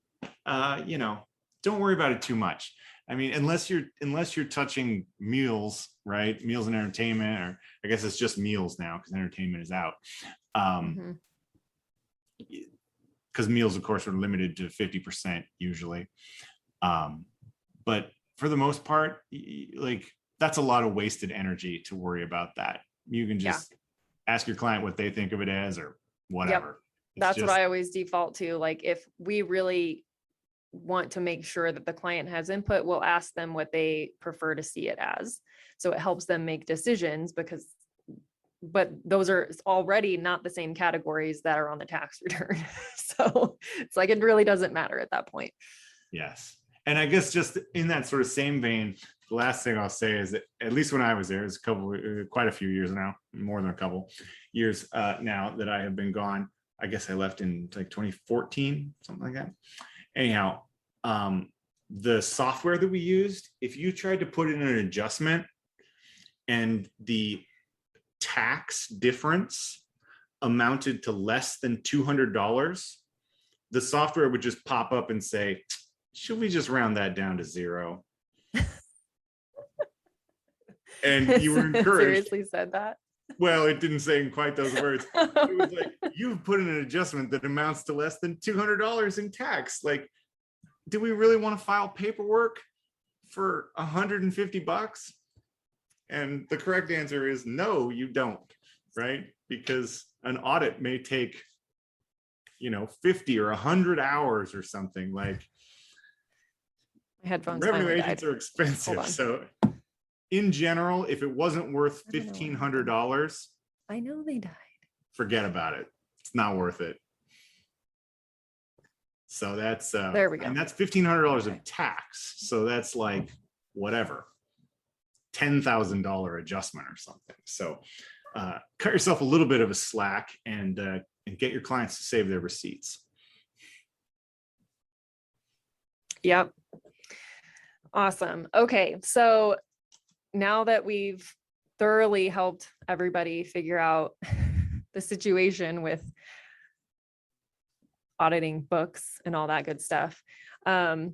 don't worry about it too much. I mean, unless you're touching meals, right? Meals and entertainment, or I guess it's just meals now because entertainment is out. Because meals, of course, are limited to 50% usually. But for the most part, like, that's a lot of wasted energy to worry about that. You can just ask your client what they think of it as, or whatever. That's what I always default to. Like, if we really want to make sure that the client has input, we'll ask them what they prefer to see it as. So it helps them make decisions, but those are already not the same categories that are on the tax return. So it's like, it really doesn't matter at that point. Yes. And I guess just in that sort of same vein, the last thing I'll say is that, at least when I was there, it's quite a few years now, more than a couple years now that I have been gone. I guess I left in like 2014, something like that. Anyhow, the software that we used, if you tried to put in an adjustment and the tax difference amounted to less than $200, the software would just pop up and say, should we just round that down to zero? And you were encouraged. Seriously said that? Well, it didn't say in quite those words. It was like, you've put in an adjustment that amounts to less than $200 in tax. Like, do we really want to file paperwork for $150? And the correct answer is no, you don't, right? Because an audit may take, 50 or 100 hours or something. Like, my headphones revenue finally agents died. are expensive. So in general, if it wasn't worth $1,500, I know they died. forget about it. It's not worth it. So that's there we go. And that's $1,500 of tax. So that's like whatever, $10,000 adjustment or something. So cut yourself a little bit of a slack and get your clients to save their receipts. Yep. Awesome. Okay. So now that we've thoroughly helped everybody figure out the situation with auditing books and all that good stuff, it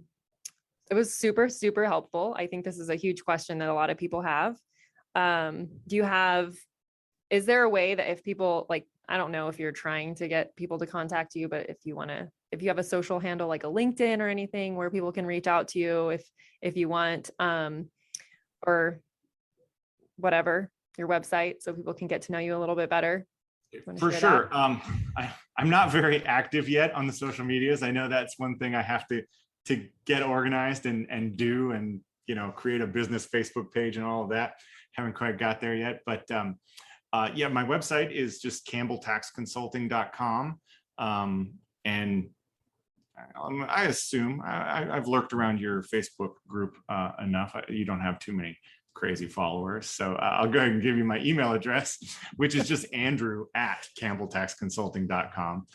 was super, super helpful. I think this is a huge question that a lot of people have. Is there a way that if people, like, I don't know if you're trying to get people to contact you, but if you have a social handle like a LinkedIn or anything where people can reach out to you if you want, or whatever, your website, so people can get to know you a little bit better. For sure. I'm not very active yet on the social medias. I know that's one thing I have to get organized and do, and create a business Facebook page and all of that. Haven't quite got there yet, but yeah, my website is just campbelltaxconsulting.com. And I assume I've lurked around your Facebook group enough. You don't have too many crazy followers. So I'll go ahead and give you my email address, which is just andrew@campbelltaxconsulting.com.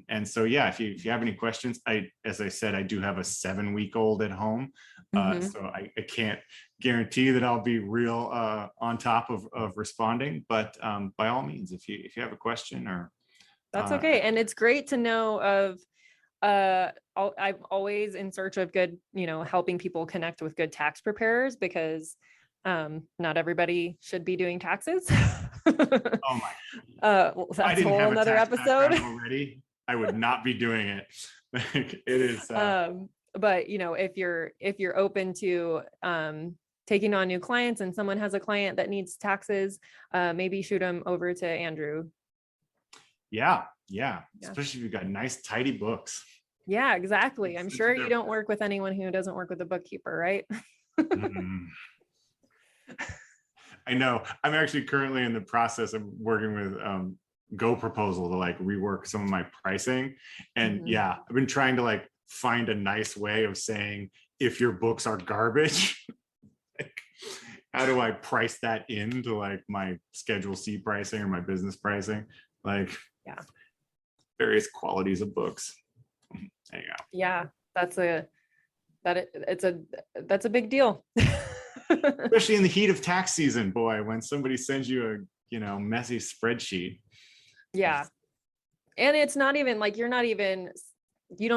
And so, yeah, if you have any questions, as I said, I do have a 7-week-old at home. So I can't guarantee that I'll be real on top of responding, but by all means, if you have a question or. That's okay. And it's great to know of, I'm always in search of good, helping people connect with good tax preparers, because not everybody should be doing taxes. Oh my! Well, that's a whole another episode already. I would not be doing it. It is. But if you're open to taking on new clients, and someone has a client that needs taxes, maybe shoot them over to Andrew. Yeah. Especially if you've got nice, tidy books. Yeah, exactly. I'm sure you don't work with anyone who doesn't work with a bookkeeper, right? I know. I'm actually currently in the process of working with GoProposal to like rework some of my pricing. And yeah, I've been trying to like find a nice way of saying, if your books are garbage, like, how do I price that into like my Schedule C pricing or my business pricing? Like, yeah, various qualities of books. There you go. Yeah, that's a big deal. Especially in the heat of tax season, boy, when somebody sends you a messy spreadsheet. Yeah. And it's not even like, you don't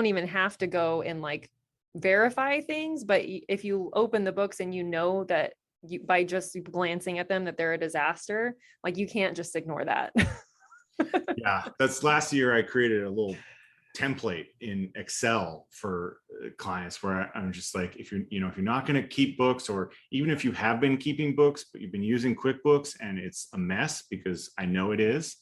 even have to go and like verify things, but if you open the books and that by just glancing at them that they're a disaster, like you can't just ignore that. Yeah, that's last year I created a little template in Excel for clients where I'm just like, if you're not going to keep books, or even if you have been keeping books but you've been using QuickBooks and it's a mess, because I know it is,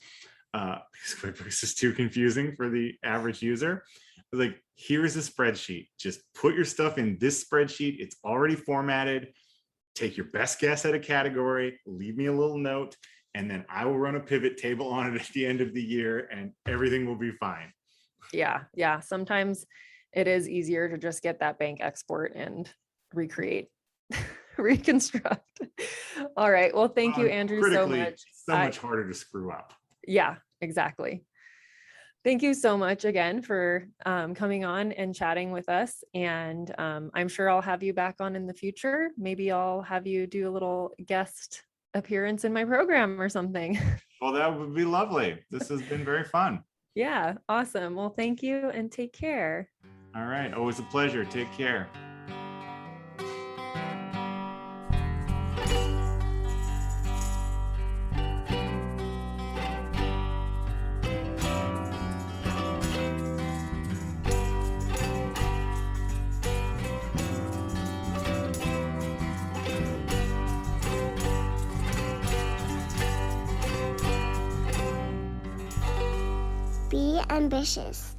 because QuickBooks is too confusing for the average user. Like, here's a spreadsheet. Just put your stuff in this spreadsheet. It's already formatted. Take your best guess at a category, leave me a little note, and then I will run a pivot table on it at the end of the year and everything will be fine. Yeah. Sometimes it is easier to just get that bank export and recreate, reconstruct. All right. Well, thank you, Andrew, so much. So much harder to screw up. Yeah, exactly. Thank you so much again for coming on and chatting with us. And I'm sure I'll have you back on in the future. Maybe I'll have you do a little guest appearance in my program or something. Well, that would be lovely. This has been very fun. Yeah, awesome. Well, thank you and take care. All right. Always a pleasure. Take care. Be ambitious.